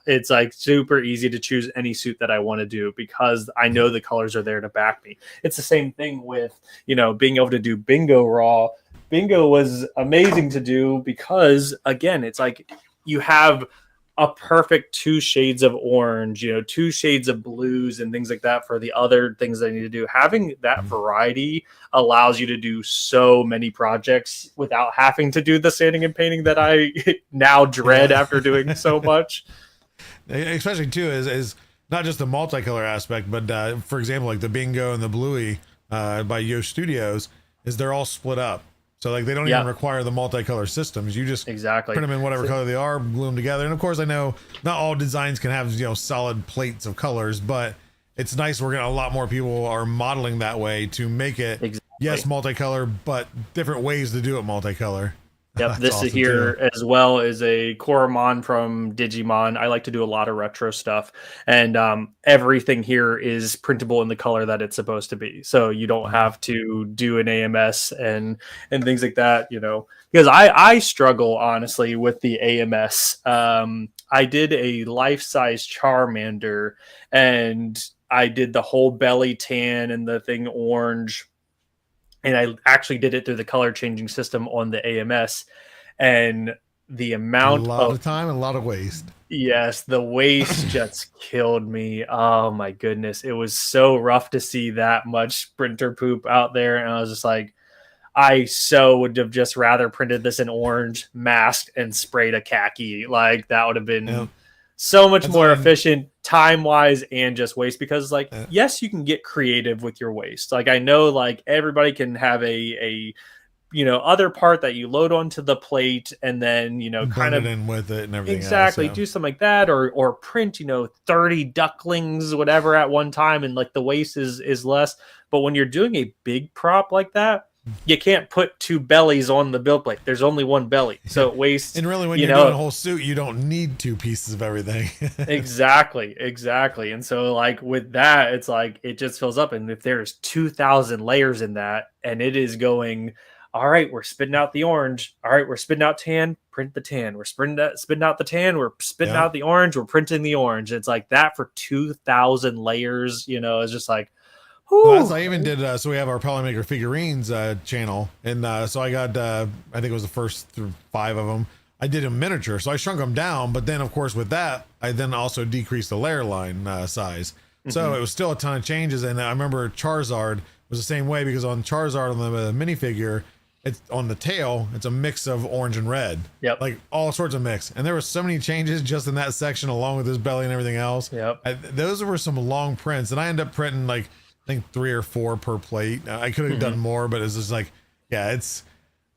it's like super easy to choose any suit that I want to do because I know the colors are there to back me. It's the same thing with, being able to do Bingo Raw. Bingo was amazing to do because, again, it's like you have a perfect 2 shades of orange, 2 shades of blues and things like that for the other things that I need to do. Having that variety allows you to do so many projects without having to do the sanding and painting that I now dread after doing so much. Especially, too, is not just the multicolor aspect, but for example, like the Bingo and the Bluey by Yo Studios, is they're all split up. So like they don't even require the multicolor systems. You just print them in whatever color they are, glue them together. And of course, I know not all designs can have solid plates of colors, but it's nice. A lot more people are modeling that way to make it yes multicolor, but different ways to do it multicolor. Yep, this awesome is here too. As well as a Koromon from Digimon. I like to do a lot of retro stuff, and everything here is printable in the color that it's supposed to be. So you don't have to do an AMS and things like that, because I struggle honestly with the AMS. I did a life-size Charmander, and I did the whole belly tan and the thing orange. And I actually did it through the color changing system on the AMS, and the amount a lot of time and a lot of waste. Yes, the waste just killed me. Oh my goodness. It was so rough to see that much printer poop out there. And I was just like, I so would have just rather printed this in orange, masked, and sprayed a khaki. Like that would have been so much more efficient time-wise and just waste, because yes, you can get creative with your waste. Like I know like everybody can have a other part that you load onto the plate and then kind of in with it and everything exactly else, do something like that, or print 30 ducklings whatever at one time, and like the waste is less. But when you're doing a big prop like that, you can't put 2 bellies on the build plate. There's only 1 belly, so it wastes. And really, when you're doing a whole suit, you don't need 2 pieces of everything. Exactly. And so, like with that, it's like it just fills up. And if there's 2,000 layers in that, and it is going, all right, we're spitting out the orange. All right, we're spitting out tan. Print the tan. We're spitting out the tan. We're spitting out the orange. We're printing the orange. It's like that for 2,000 layers. It's just like. Well, I even did. So we have our Polymaker figurines channel, and so I got I think it was the first 5 of them. I did a miniature, so I shrunk them down. But then, of course, with that, I then also decreased the layer line size. So it was still a ton of changes. And I remember Charizard was the same way, because on Charizard on the minifigure, it's on the tail, it's a mix of orange and red. Yep. Like all sorts of mix. And there were so many changes just in that section, along with his belly and everything else. Yep. Those were some long prints, and I ended up printing like, I think 3 or 4 per plate. I could have done more, but it's just like, there's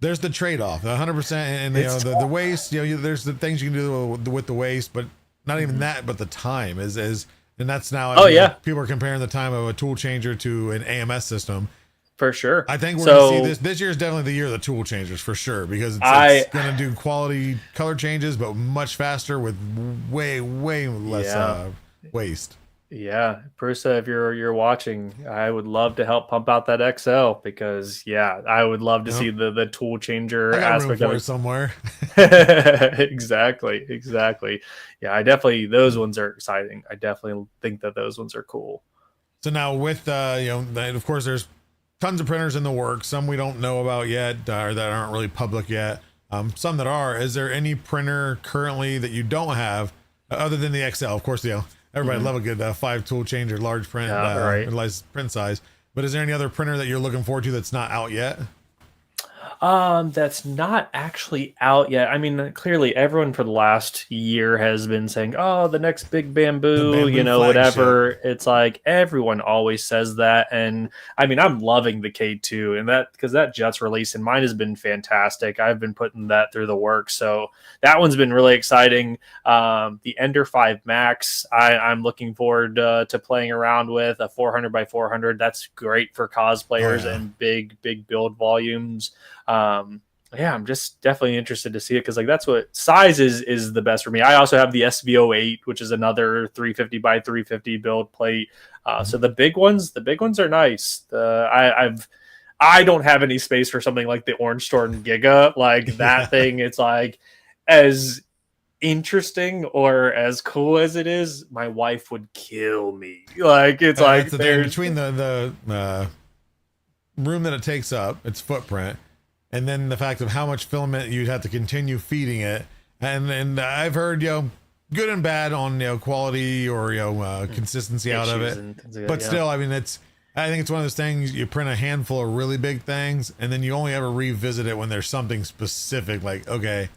the trade-off, 100%. And the waste, there's the things you can do with the waste, but not even that, but the time is, and that's now, people are comparing the time of a tool changer to an AMS system. For sure. I think we're going to see this year is definitely the year of the tool changers for sure, because it's going to do quality color changes, but much faster with way less waste. Yeah, Prusa, if you're watching, I would love to help pump out that XL, because I would love to see the tool changer aspect of it somewhere. Exactly. Yeah, those ones are exciting. I definitely think that those ones are cool. So now with of course there's tons of printers in the works, some we don't know about yet, or that aren't really public yet. Some that are. Is there any printer currently that you don't have other than the XL? Of course, everybody love a good 5 tool changer, large print, print size. But is there any other printer that you're looking forward to that's not out yet? That's not actually out yet. I mean, clearly everyone for the last year has been saying, "Oh, the next big The bamboo," bamboo whatever. flagship. It's like everyone always says that, and I mean, I'm loving the K2, and that because that just released, and mine has been fantastic. I've been putting that through the work, so that one's been really exciting. The Ender 5 Max, I'm looking forward to playing around with a 400 by 400. That's great for cosplayers and big build volumes. Yeah, I'm just definitely interested to see it because like that's what size is the best for me. I also have the SV08, which is another 350 by 350 build plate. So the big ones are nice. I don't have any space for something like the Orange Storm Giga. Like that thing, it's like as interesting or as cool as it is, my wife would kill me. Like it's like that's the thing between the room that it takes up, its footprint, and then the fact of how much filament you'd have to continue feeding it. And I've heard, good and bad on, quality or, consistency out of it. But still, I mean, I think it's one of those things, you print a handful of really big things and then you only ever revisit it when there's something specific, like, okay,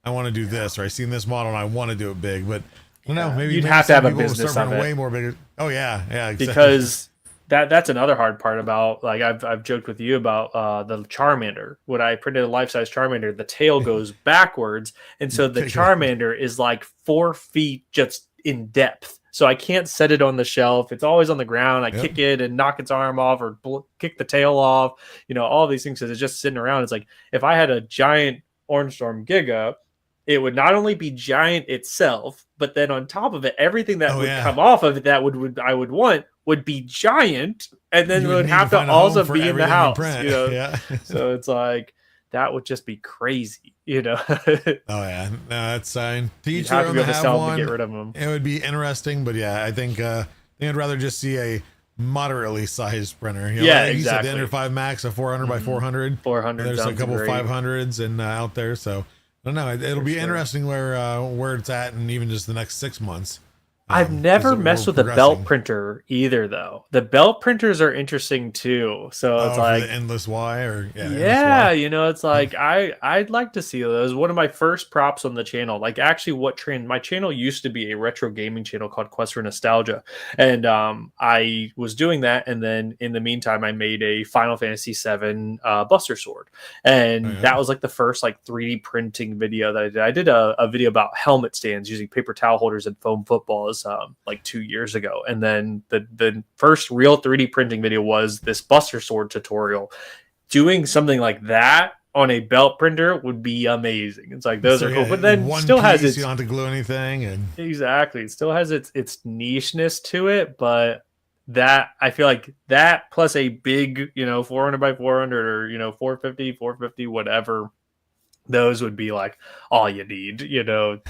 I want to do this, or I seen this model and I want to do it big, but I don't know, maybe you'd have to have a people will business start of it. way more bigger. Oh yeah. Exactly. Because that's another hard part about, like I've joked with you about the Charmander. When I printed a life-size Charmander, the tail goes backwards, and so the Charmander is like 4 feet just in depth. So I can't set it on the shelf. It's always on the ground. I kick it and knock its arm off or kick the tail off. All these things, because it's just sitting around. It's like if I had a giant Orange Storm Giga, it would not only be giant itself, but then on top of it, everything that would come off of it that I would want would be giant, and then would have to also be in the house. So it's like that would just be crazy, Oh yeah, no, that's fine. To each have to be able to have sell one. them to get rid of them. It would be interesting, but yeah, I think I'd rather just see a moderately sized printer. Like exactly. You said, the Ender 5 Max, a 400 by 400. 400. There's a couple great. 500s and out there, so I don't know. It'll be interesting where it's at, and even just the next 6 months. I've never messed with a belt printer either, though. The belt printers are interesting too. So it's like the Endless Y, or it's like I'd like to see those. One of my first props on the channel, like actually my channel used to be a retro gaming channel called Quest for Nostalgia, and I was doing that, and then in the meantime I made a Final Fantasy VII Buster Sword, and that was like the first like 3D printing video that I did. I did a video about helmet stands using paper towel holders and foam footballs like 2 years ago, and then the first real 3D printing video was this Buster Sword tutorial. Doing something like that on a belt printer would be amazing. It's like those are cool, but then still has its, you don't have to glue anything, and exactly, it still has its nicheness to it. But that I feel like that plus a big 400 by 400 or 450 whatever, those would be like all you need.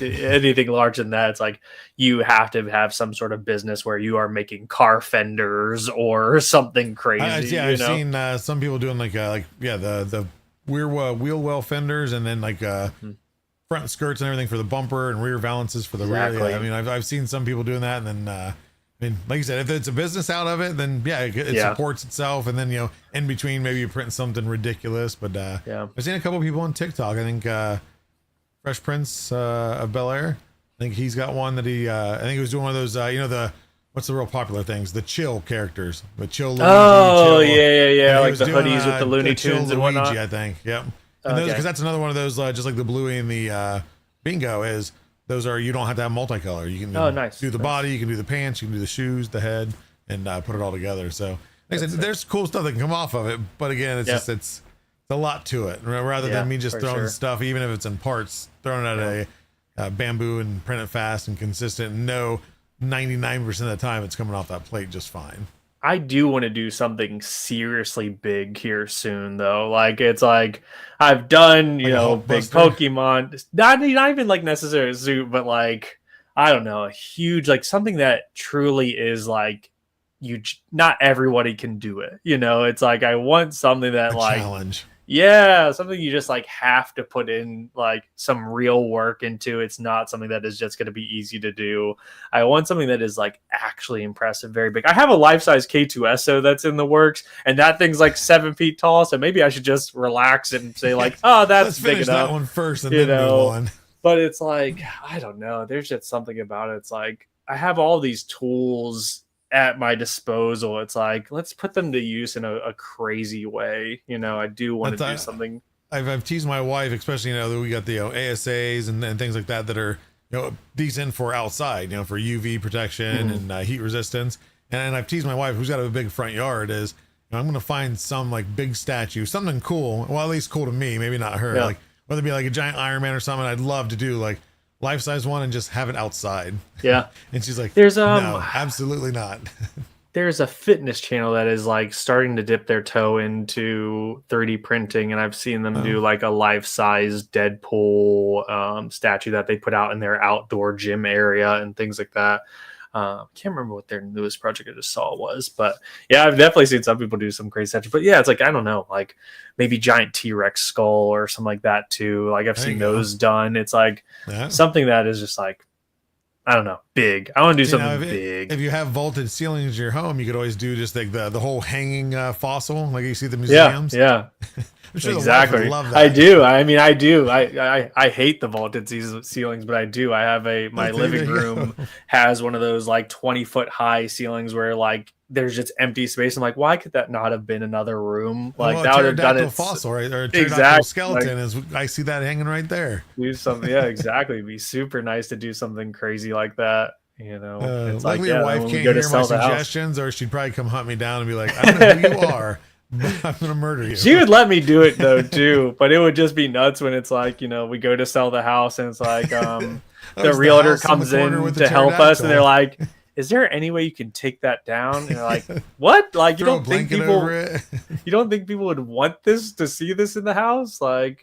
Anything larger than that, it's like you have to have some sort of business where you are making car fenders or something crazy. I've seen some people doing the wheel well fenders, and then front skirts and everything for the bumper, and rear valances for the rear. Yeah, I mean, I've seen some people doing that, and then I mean, like you said, if it's a business out of it, then it supports itself. And then, in between, maybe you print something ridiculous. But I've seen a couple people on TikTok. I think Fresh Prince of Bel Air. I think he's got one that I think he was doing one of those, what's the real popular things? The chill characters. The chill Luigi. Oh, chill. Yeah. Like the hoodies with the Looney Tunes and whatnot. Luigi, I think. Yep. And because that's another one of those, just like the Bluey and the Bingo is. Those are, you don't have to have multicolor. You can do the body, you can do the pants, you can do the shoes, the head, and put it all together. So, like I said, there's cool stuff that can come off of it. But again, it's just it's a lot to it. Rather than me just throwing stuff, even if it's in parts, throwing it at a bamboo and print it fast and consistent. And know 99% of the time it's coming off that plate just fine. I do want to do something seriously big here soon, though. Like it's like I've done, big Pokemon, not even like necessarily a suit, but like I don't know, a huge like something that truly is like not everybody can do it. It's like I want something that challenge. Yeah, something you just like have to put in like some real work into. It's not something that is just going to be easy to do. I want something that is like actually impressive, very big. I have a life-size K2SO that's in the works, and that thing's like 7 feet tall. So maybe I should just relax and say like, oh, that's Let's big finish enough. that one first and You then move know, on. but it's like, I don't know. There's just something about it. It's like I have all these tools at my disposal. It's like, let's put them to use in a crazy way. I do want to do something. I've teased my wife, especially, that we got the ASAs and things like that are, decent for outside, for UV protection and heat resistance. And I've teased my wife, who's got a big front yard, is I'm going to find some like big statue, something cool. Well, at least cool to me, maybe not her. Yeah. Like whether it be like a giant Iron Man or something, I'd love to do like life-size one and just have it outside. Yeah. And she's like, there's no, absolutely not. There's a fitness channel that is like starting to dip their toe into 3D printing, and I've seen them do like a life-size Deadpool statue that they put out in their outdoor gym area and things like that. Can't remember what their newest project I just saw was, but yeah, I've definitely seen some people do some crazy statues. But yeah, it's like, I don't know, like maybe giant T-Rex skull or something like that too. Like I've seen those done. It's like something that is just like, I don't know, big. I want to do something big. If you have vaulted ceilings in your home, you could always do just like the whole hanging fossil, like you see at the museums. Yeah. I'm sure exactly. love that. I do. I mean, I do. I hate the vaulted ceilings, but I do. I have my living room has one of those like 20-foot high ceilings where like there's just empty space. I'm like, why could that not have been another room? Like that would have done it. Fossil, right? Or a pterodactyl skeleton is. I see that hanging right there. Do something. Yeah, exactly. It'd be super nice to do something crazy like that. It's like your wife can't hear my suggestions, or she'd probably come hunt me down and be like, I don't know who you are. I'm gonna murder you. She would let me do it though too, but it would just be nuts when it's like, we go to sell the house and it's like the realtor comes in to help us and they're like, is there any way you can take that down? And they're like, what? Like you don't think people would want this to see this in the house? Like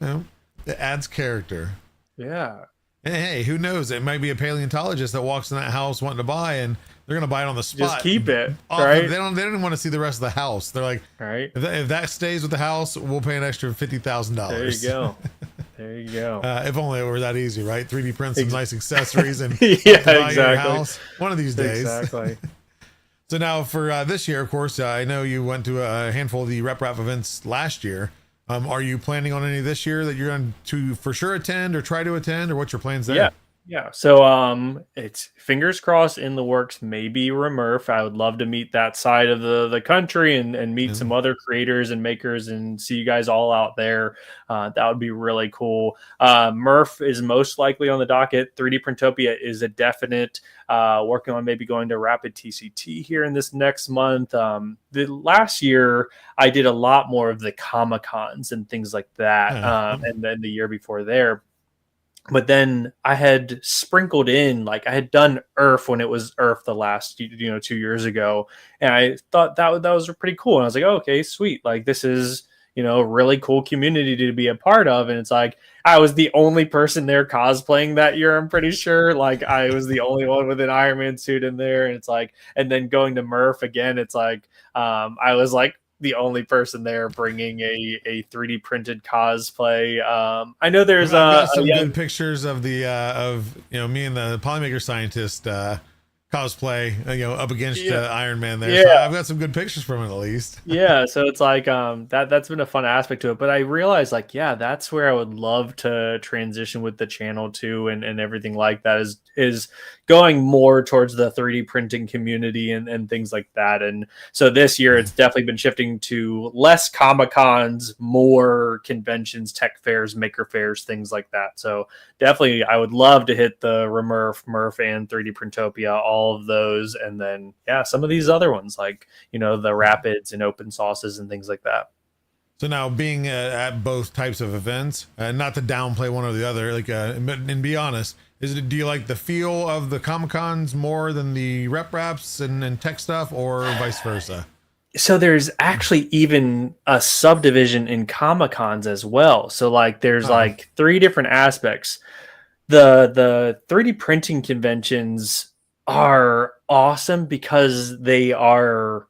it adds character. Yeah. And hey, who knows? It might be a paleontologist that walks in that house wanting to buy, and they're gonna buy it on the spot. Just keep it, right? They don't even want to see the rest of the house. They're like, right? If that stays with the house, we'll pay an extra $50,000. There you go. There you go. If only it were that easy, right? 3D print some nice accessories and yeah, exactly. House one of these days. Exactly. So now for this year, of course, I know you went to a handful of the Rep Rap events last year. Are you planning on any this year that you're going to for sure attend or try to attend, or what's your plans there? Yeah. So it's fingers crossed in the works, maybe Remurf. I would love to meet that side of the country and meet some other creators and makers and see you guys all out there. That would be really cool. Murph is most likely on the docket. 3D Printopia is a definite. Working on maybe going to Rapid TCT here in this next month. The last year I did a lot more of the Comic-Cons and things like that. And then the year before there. But then I had sprinkled in, like I had done Earth when it was Earth the last, 2 years ago. And I thought that was pretty cool. And I was like, oh, okay, sweet. Like this is, a really cool community to be a part of. And it's like, I was the only person there cosplaying that year. I'm pretty sure like I was the only one with an Iron Man suit in there. And it's like, and then going to Murph again, it's like, I was like, the only person there bringing a 3D printed cosplay. I know there's some good pictures of the me and the Polymaker scientist cosplay up against Iron Man there. Yeah. So I've got some good pictures from it at least. Yeah, so it's like that's been a fun aspect to it. But I realized that's where I would love to transition with the channel to and everything like that is going more towards the 3D printing community and things like that. And so this year it's definitely been shifting to less Comic-Cons, more conventions, tech fairs, maker fairs, things like that. So definitely I would love to hit the Remurf, Murph, and 3D Printopia, all of those. And then, some of these other ones like, the Rapids and Open Sauces and things like that. So now being at both types of events, not to downplay one or the other, and be honest, do you like the feel of the Comic-Cons more than the Rep Raps and tech stuff, or vice versa? So there's actually even a subdivision in Comic-Cons as well. So there's 3 different aspects. The 3D printing conventions are awesome because they are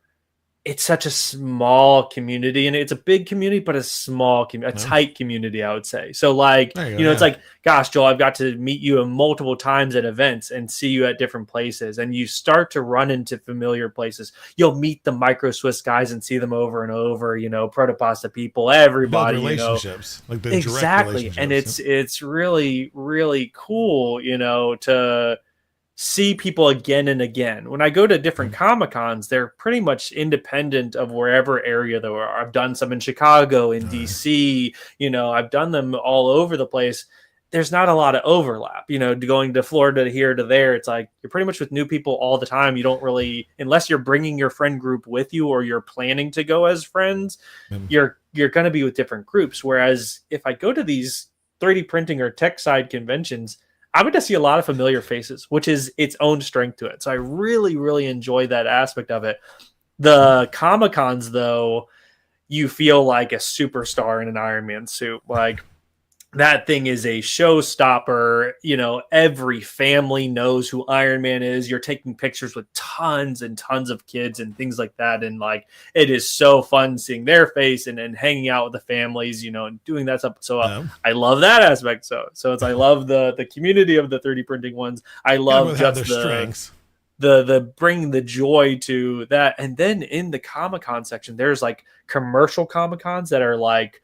it's such a small community, and it's a big community, but a small community, a Yeah. tight community, I would say. So like, There you you go, know, it's yeah. like, gosh, Joel, I've got to meet you multiple times at events and see you at different places. And you start to run into familiar places. You'll meet the Micro Swiss guys and see them over and over, you know, Protopasta people, Build everybody, you know. relationships, like the direct Exactly. And relationships. it's really, really cool, you know, to see people again and again. When I go to different Comic Cons, they're pretty much independent of wherever area they are. I've done some in Chicago, in DC, you know, I've done them all over the place. There's not a lot of overlap, you know, going to Florida here to there. It's like you're pretty much with new people all the time. You don't really, unless you're bringing your friend group with you or you're planning to go as friends, you're going to be with different groups. Whereas if I go to these 3D printing or tech side conventions, I would just see a lot of familiar faces, which is its own strength to it. So I really, really enjoy that aspect of it. The Comic Cons, though, you feel like a superstar in an Iron Man suit. Like, that thing is a showstopper. You know, every family knows who Iron Man is. You're taking pictures with tons and tons of kids and things like that. And like, it is so fun seeing their face and hanging out with the families, you know, and doing that stuff. So I love that aspect. So I love the community of the 3D printing ones. I love just their strengths. the bring the joy to that. And then in the Comic-Con section, there's like commercial Comic-Cons that are like,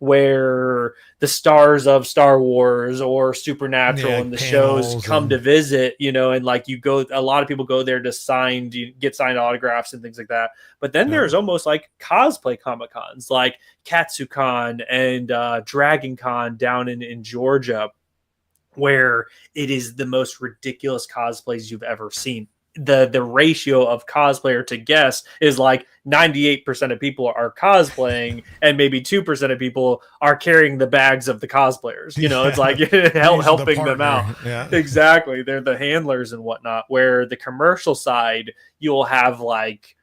where the stars of Star Wars or Supernatural and the shows come to visit, you know, and like you go, a lot of people go there to get signed autographs and things like that. But then there's almost like cosplay Comic Cons, like KatsuCon and Dragon Con down in Georgia, where it is the most ridiculous cosplays you've ever seen. The ratio of cosplayer to guest is like 98% of people are cosplaying and maybe 2% of people are carrying the bags of the cosplayers. You know, it's like helping them out. Yeah. Exactly. They're the handlers and whatnot, where the commercial side, you'll have like,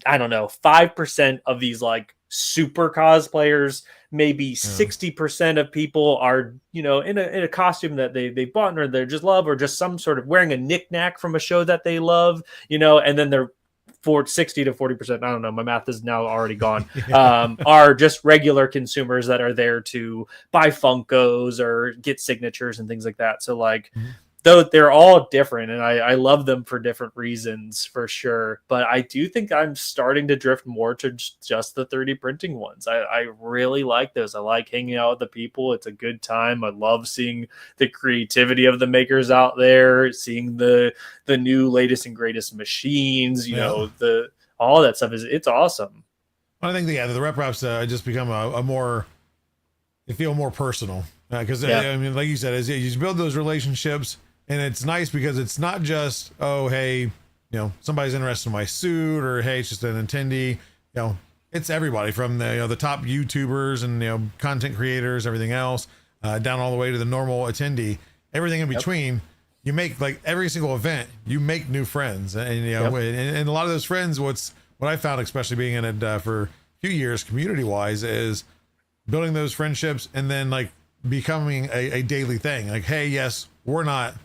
I don't know, 5% of these like super cosplayers. Maybe 60% of people are, you know, in a costume that they bought or they just love, or just some sort of wearing a knickknack from a show that they love, you know, and then they're 60 to 40%, I don't know, my math is now already gone, are just regular consumers that are there to buy Funkos or get signatures and things like that. So like, though they're all different, and I love them for different reasons for sure. But I do think I'm starting to drift more to just the 3D printing ones. I really like those. I like hanging out with the people. It's a good time. I love seeing the creativity of the makers out there, seeing the new latest and greatest machines, you know, all that stuff it's awesome. I think the rep wraps just become a more, they feel more personal because I mean, like you said, as you build those relationships. And it's nice because it's not just, oh, hey, you know, somebody's interested in my suit, or hey, it's just an attendee. You know, it's everybody from the top YouTubers and, you know, content creators, everything else, down all the way to the normal attendee, everything in between. You make, like, every single event, you make new friends, and you know, and a lot of those friends, what I found, especially being in it for a few years, community wise, is building those friendships and then like becoming a daily thing. Like, hey, yes, we're not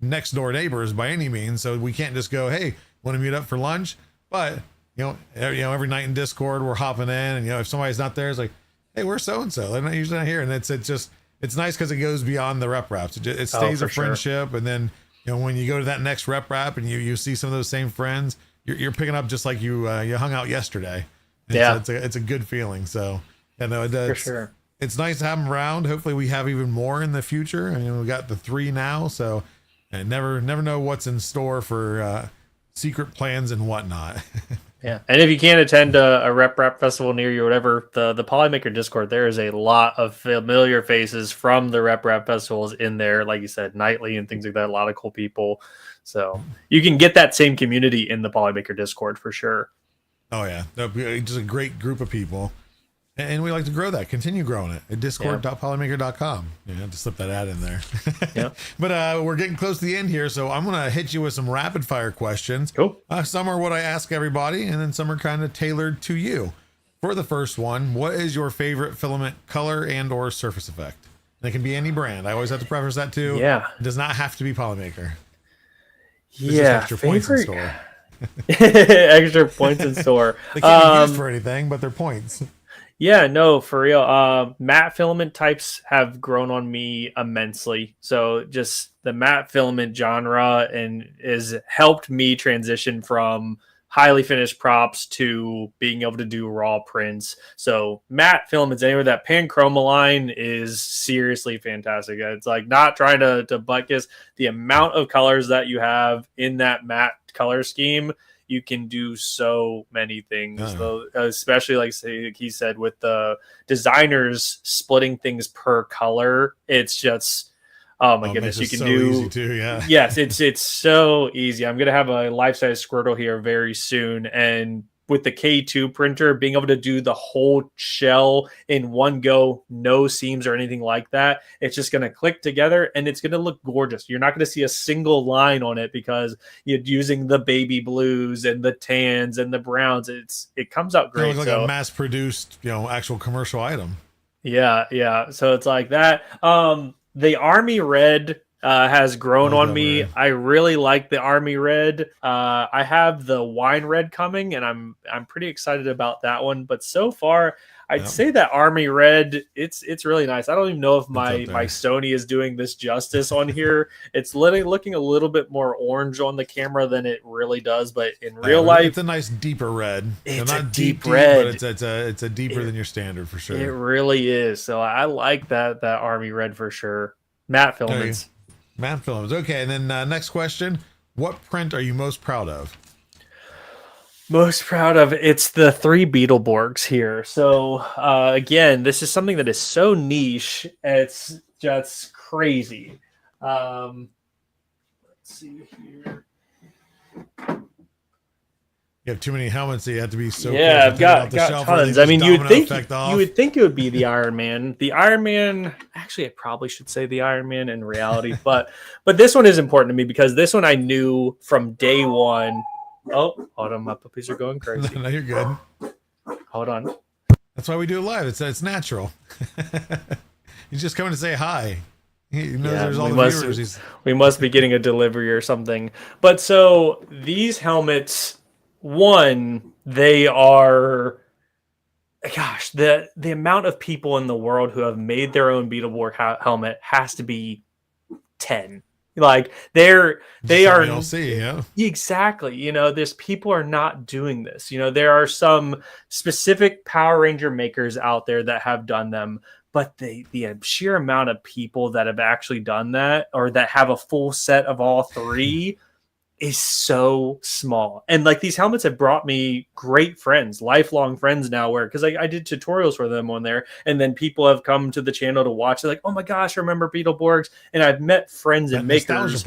next door neighbors by any means, so we can't just go, hey, want to meet up for lunch? But you know, every night in Discord we're hopping in, and you know, if somebody's not there, it's like, hey, we're so and so, they're not usually not here. And it's nice because it goes beyond the rep wraps. It stays a friendship. And then, you know, when you go to that next rep wrap and you see some of those same friends, you're picking up just like you hung out yesterday. And so it's a good feeling. So for sure, it's nice to have them around. Hopefully we have even more in the future. I mean, we got the 3 now, so and never know what's in store for secret plans and whatnot. Yeah, and if you can't attend a rep festival near you or whatever, the Polymaker Discord, there is a lot of familiar faces from the rep festivals in there, like you said, nightly and things like that. A lot of cool people, so you can get that same community in the Polymaker Discord for sure. Oh yeah, just a great group of people. And we like to grow that, continue growing it at discord.polymaker.com. Yeah, to slip that ad in there. Yeah. But we're getting close to the end here, so I'm going to hit you with some rapid fire questions. Cool. Some are what I ask everybody, and then some are kind of tailored to you. For the first one, what is your favorite filament color and or surface effect? And it can be any brand. I always have to preface that too. Yeah. It does not have to be Polymaker. Yeah, favorite. Extra points in store. They can't be used for anything, but they're points. Yeah, no, for real. Matte filament types have grown on me immensely. So just the matte filament genre and has helped me transition from highly finished props to being able to do raw prints. So matte filaments, anywhere that panchroma line is seriously fantastic. It's like not trying to butt kiss the amount of colors that you have in that matte color scheme. You can do so many things, though, especially like he said, with the designers splitting things per color. It's just, oh my goodness, you can so do. Easy too, yeah. Yes, it's so easy. I'm gonna have a life-size Squirtle here very soon, and with the K2 printer, being able to do the whole shell in one go, no seams or anything like that, it's just going to click together and it's going to look gorgeous. You're not going to see a single line on it because you're using the baby blues and the tans and the browns. It comes out great. It looks like a mass-produced, actual commercial item. Yeah. So it's like that. The Army Red has grown on me. Red. I really like the Army Red. I have the Wine Red coming, and I'm pretty excited about that one. But so far, I'd say that Army Red, it's really nice. I don't even know if my Sony is doing this justice on here. It's looking a little bit more orange on the camera than it really does, but in real life, it's a nice deeper red. It's not a deep red, but it's a deeper than your standard for sure. It really is. So I like that Army Red for sure. Matte filaments. Okay. Matte films. Okay, and then next question. What print are you most proud of? Most proud of, it's the 3 Beetleborgs here. So again, this is something that is so niche. It's just crazy. Let's see here. You have too many helmets, so you have to be so. Yeah, I've got tons. I mean, you would think it would be the Iron Man. The Iron Man. Actually, I probably should say the Iron Man in reality, but this one is important to me because this one I knew from day one. Oh, hold on, my puppies are going crazy. No, you're good. Hold on. That's why we do it live. It's natural. He's just coming to say hi. He knows there's all the viewers. We must be getting a delivery or something. But so these helmets. One, they are, gosh, the amount of people in the world who have made their own Beetleborg helmet has to be 10. Like they are. You'll see, yeah. Exactly. There's people are not doing this. There are some specific Power Ranger makers out there that have done them, but the sheer amount of people that have actually done that or that have a full set of all 3 is so small. And like these helmets have brought me great friends, lifelong friends now, where because I did tutorials for them on there, and then people have come to the channel to watch. They're like, oh my gosh, I remember Beetleborgs. And I've met friends and makers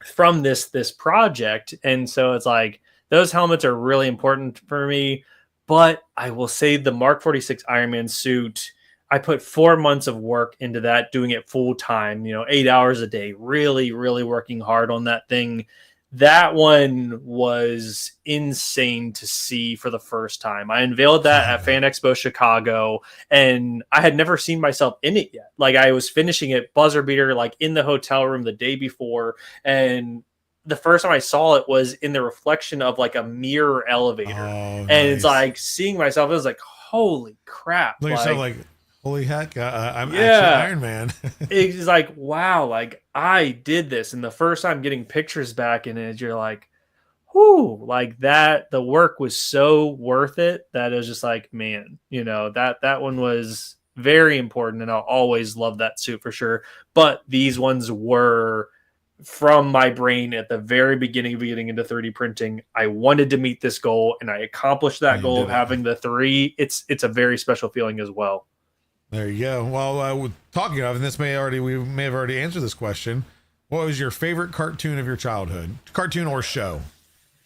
from this project. And so it's like those helmets are really important for me. But I will say the Mark 46 Iron Man suit, I put 4 months of work into that, doing it full time, 8 hours a day, really, really working hard on that thing. That one was insane to see for the first time. I unveiled that at Fan Expo Chicago, and I had never seen myself in it yet. Like I was finishing it, buzzer beater, like in the hotel room the day before, and the first time I saw it was in the reflection of like a mirror elevator. And it's like seeing myself, it was like, holy crap. Like holy heck, I'm actually Iron Man. It's like, wow, like I did this. And the first time getting pictures back in it, you're like, whoo, like that, the work was so worth it that it was just like, man, that one was very important. And I'll always love that suit for sure. But these ones were from my brain at the very beginning of getting into 3D printing. I wanted to meet this goal and I accomplished that goal of having the 3. It's a very special feeling as well. There you go. Well, talking of, and we may have already answered this question. What was your favorite cartoon of your childhood? Cartoon or show?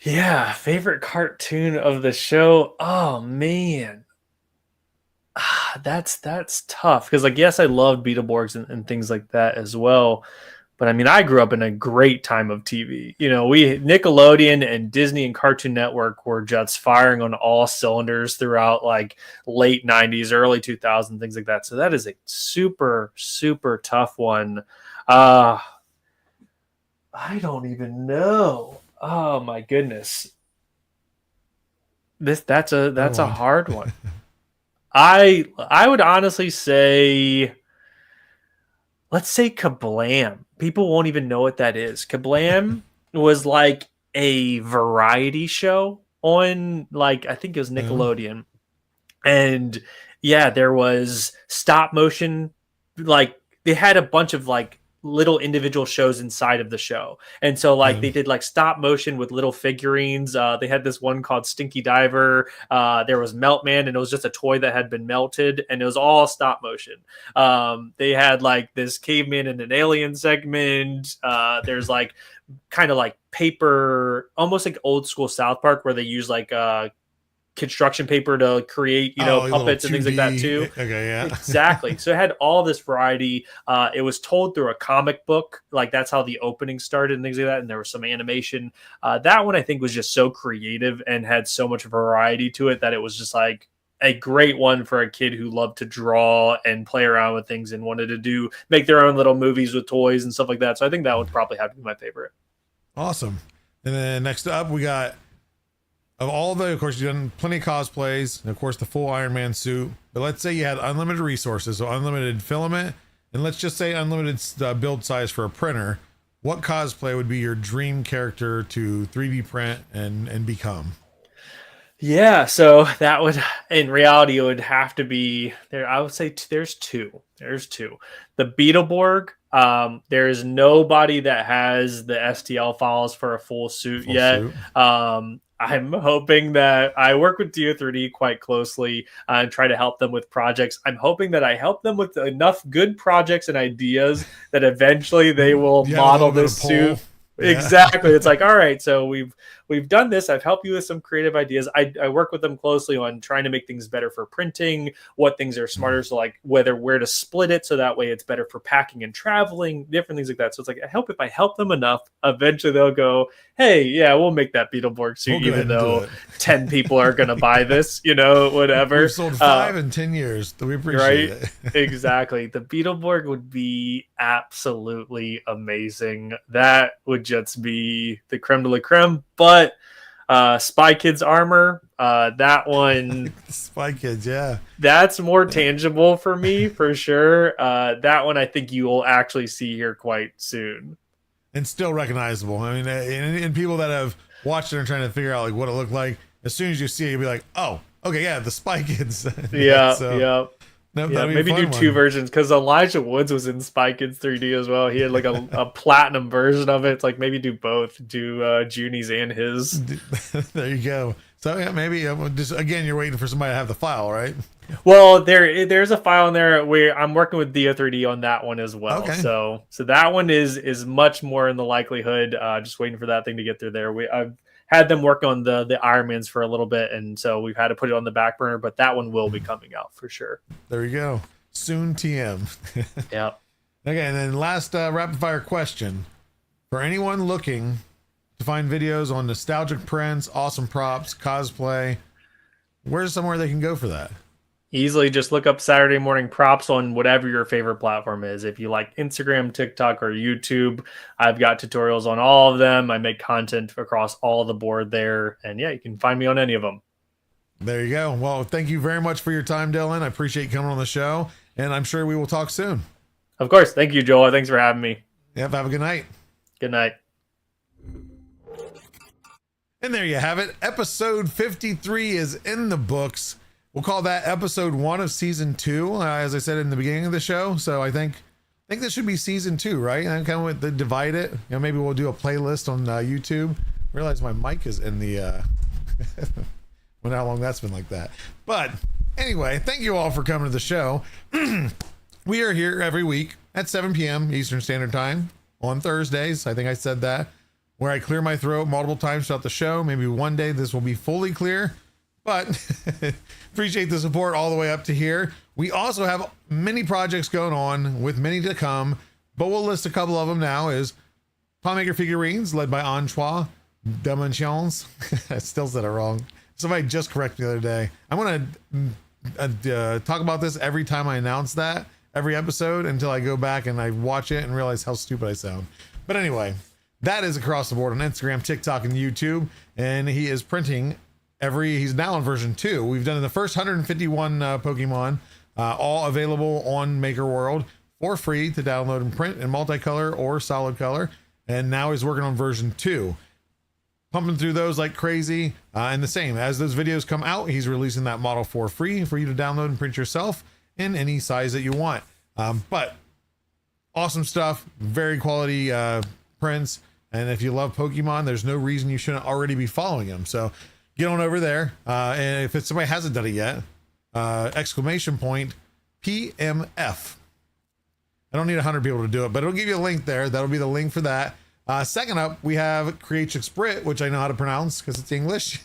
Yeah, favorite cartoon of the show. Oh man, that's tough because yes, I love Beetleborgs and things like that as well. But I mean, I grew up in a great time of TV. Nickelodeon and Disney and Cartoon Network were just firing on all cylinders throughout like late 90s, early 2000s, things like that. So that is a super, super tough one. I don't even know. Oh my goodness. That's a hard one. I would honestly say, let's say Kablam. People won't even know what that is. Kablam was like a variety show on, like, I think it was Oh, Nickelodeon. And yeah, there was stop motion, like they had a bunch of like little individual shows inside of the show. And so like yeah. they did like stop motion with little figurines. They had this one called Stinky Diver. There was Meltman, and it was just a toy that had been melted, and it was all stop motion. They had like this caveman and an alien segment. There's like kind of like paper, almost like old school South Park, where they use like construction paper to create, Oh, like a little puppets and things like that 2D. too. Okay, yeah. Exactly. So it had all this variety. It was told through a comic book. Like that's how the opening started and things like that. And there was some animation. That one I think was just so creative and had so much variety to it that it was just like a great one for a kid who loved to draw and play around with things and wanted to make their own little movies with toys and stuff like that. So I think that would probably have to be my favorite. Awesome. And then next up, we got, of all the, of course, you've done plenty of cosplays, and of course, the full Iron Man suit. But let's say you had unlimited resources, so unlimited filament, and let's just say unlimited build size for a printer. What cosplay would be your dream character to 3D print and become? Yeah, so that would, in reality, it would have to be there. I would say there's two. There's two. The Beetleborg. There is nobody that has the STL files for a full suit Full yet. suit. I'm hoping that I work with DO3D quite closely and try to help them with projects. I'm hoping that I help them with enough good projects and ideas that eventually they will You have a model little bit this of pull. suit. Yeah. Exactly. It's like, all right, so we've done this. I've helped you with some creative ideas. I work with them closely on trying to make things better for printing, what things are smarter. So like where to split it so that way it's better for packing and traveling, different things like that. So it's like, if I help them enough, eventually they'll go, hey, yeah, we'll make that Beetleborg suit, We'll go ahead even and do though it. 10 people are going to buy this, whatever. We've sold 5 in 10 years. So we appreciate Right? it. Exactly. The Beetleborg would be absolutely amazing. That would just be the creme de la creme. But Spy Kids armor, that one, Spy Kids, yeah. that's more tangible for me for sure. That one I think you will actually see here quite soon. And still recognizable. I mean, and people that have watched it and trying to figure out like what it looked like, as soon as you see it, you'll be like, oh, okay, yeah, the Spy Kids. Yeah, So, yeah. no, Yeah, that'd be a maybe do fun two one. versions because Elijah Woods was in Spy Kids 3D as well. He had like a platinum version of it. It's like maybe do both, do Junie's and his. There you go. So yeah, maybe just again, you're waiting for somebody to have the file, right? Well, there's a file in there where I'm working with DO3D on that one as well. Okay. So that one is much more in the likelihood. Just waiting for that thing to get through there. I've had them work on the Ironmans for a little bit, and so we've had to put it on the back burner. But that one will be coming out for sure. There you go. Soon TM. Yeah. Okay, and then last rapid fire question for anyone looking to find videos on nostalgic prints, awesome props, cosplay. Where's somewhere they can go for that? Easily just look up Saturday Morning Props on whatever your favorite platform is. If you like Instagram, TikTok, or YouTube, I've got tutorials on all of them. I make content across all the board there. And yeah, you can find me on any of them. There you go. Well, thank you very much for your time, Dylan. I appreciate you coming on the show, and I'm sure we will talk soon. Of course. Thank you, Joel. Thanks for having me. Yep, have a good night. Good night. And there you have it. Episode 53 is in the books. We'll call that episode 1 of season 2, as I said in the beginning of the show. So I think this should be season 2, right? And kind of divide it. Maybe we'll do a playlist on YouTube. Realize my mic is in the. Wonder how long that's been like that. But anyway, thank you all for coming to the show. We are here every week at 7 p.m. Eastern Standard Time on Thursdays. I think I said that. Where I clear my throat multiple times throughout the show. Maybe one day this will be fully clear. But appreciate the support all the way up to here. We also have many projects going on with many to come, but we'll list a couple of them now. Is Polymaker figurines led by Antoine Dimensions. I still said it wrong. Somebody just corrected me the other day. I'm going to talk about this every time I announce that, every episode, until I go back and I watch it and realize how stupid I sound. But anyway, That is across the board on Instagram, TikTok, and YouTube. And he is printing he's now on version 2. We've done the first 151 Pokemon, all available on Maker World for free to download and print in multicolor or solid color. And now he's working on version 2. Pumping through those like crazy. And the same, as those videos come out, he's releasing that model for free for you to download and print yourself in any size that you want. But awesome stuff, very quality prints. And if you love Pokemon, there's no reason you shouldn't already be following him. So get on over there. And if somebody hasn't done it yet, exclamation point PMF. I don't need 100 people to do it, but it'll give you a link there. That'll be the link for that. Second up, we have Creatrix which I know how to pronounce because it's English,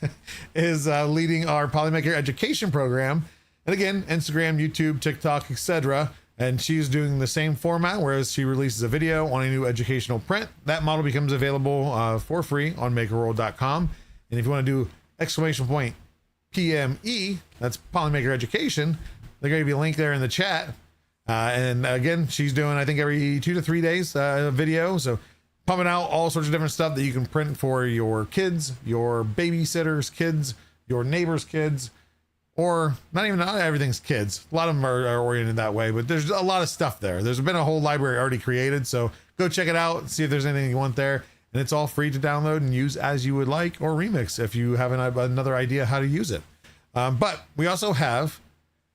is leading our Polymaker education program. And again, Instagram, YouTube, TikTok, etc. And she's doing the same format, whereas she releases a video on a new educational print. That model becomes available for free on makerworld.com. And if you want to do exclamation point PME, that's Polymaker Education, they're going to give you a link there in the chat. And again, she's doing, I think, every 2 to 3 days a video. So pumping out all sorts of different stuff that you can print for your kids, your babysitters' kids, your neighbors' kids, or not everything's kids. A lot of them are oriented that way, but there's a lot of stuff there. There's been a whole library already created. So go check it out, see if there's anything you want there. And it's all free to download and use as you would like, or remix if you have another idea how to use it. But we also have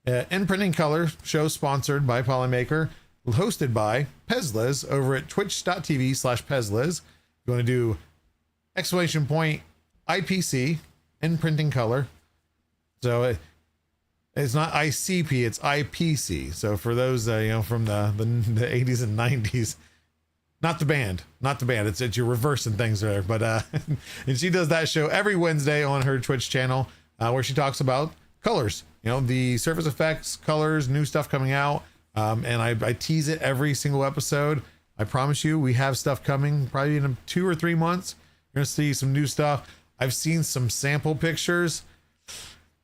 In Printing Color show sponsored by Polymaker, hosted by Pezliz over at twitch.tv/Pezliz. You want to do exclamation point IPC, In Printing Color. So it's not ICP, it's IPC. So for those from the 80s and 90s, not the band. It's you're reversing things there. But and she does that show every Wednesday on her Twitch channel, where she talks about colors, the surface effects, colors, new stuff coming out. And I tease it every single episode. I promise you, we have stuff coming probably in 2 or 3 months. You're gonna see some new stuff. I've seen some sample pictures.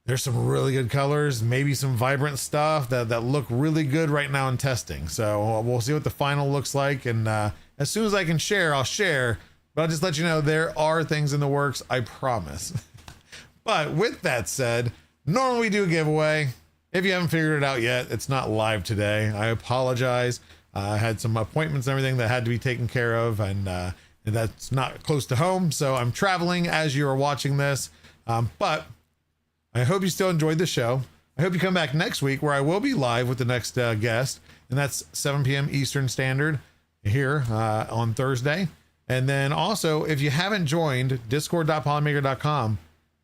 There's some really good colors, maybe some vibrant stuff that look really good right now in testing. So we'll see what the final looks like. And as soon as I can share, I'll share. But I'll just let you know there are things in the works, I promise. But with that said, normally we do a giveaway. If you haven't figured it out yet, it's not live today. I apologize. I had some appointments and everything that had to be taken care of, and that's not close to home. So I'm traveling as you are watching this. But I hope you still enjoyed the show. I hope you come back next week, where I will be live with the next guest, and that's 7 p.m. Eastern Standard here on Thursday. And then also, if you haven't joined discord.polymaker.com,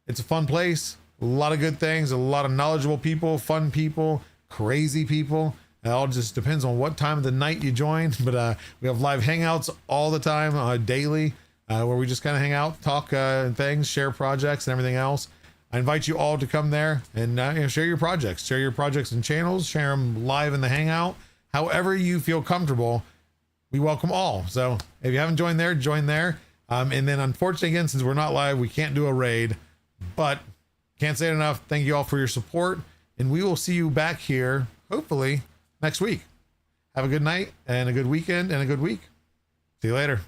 it's a fun place. A lot of good things, a lot of knowledgeable people, fun people, crazy people. It all just depends on what time of the night you join. But we have live hangouts all the time, daily, where we just kind of hang out, talk things, share projects and everything else. I invite you all to come there and share your projects and channels, share them live in the hangout. However you feel comfortable, we welcome all. So if you haven't joined there, join there. And then unfortunately, again, since we're not live, we can't do a raid, but can't say it enough. Thank you all for your support, and we will see you back here, hopefully, next week. Have a good night and a good weekend and a good week. See you later.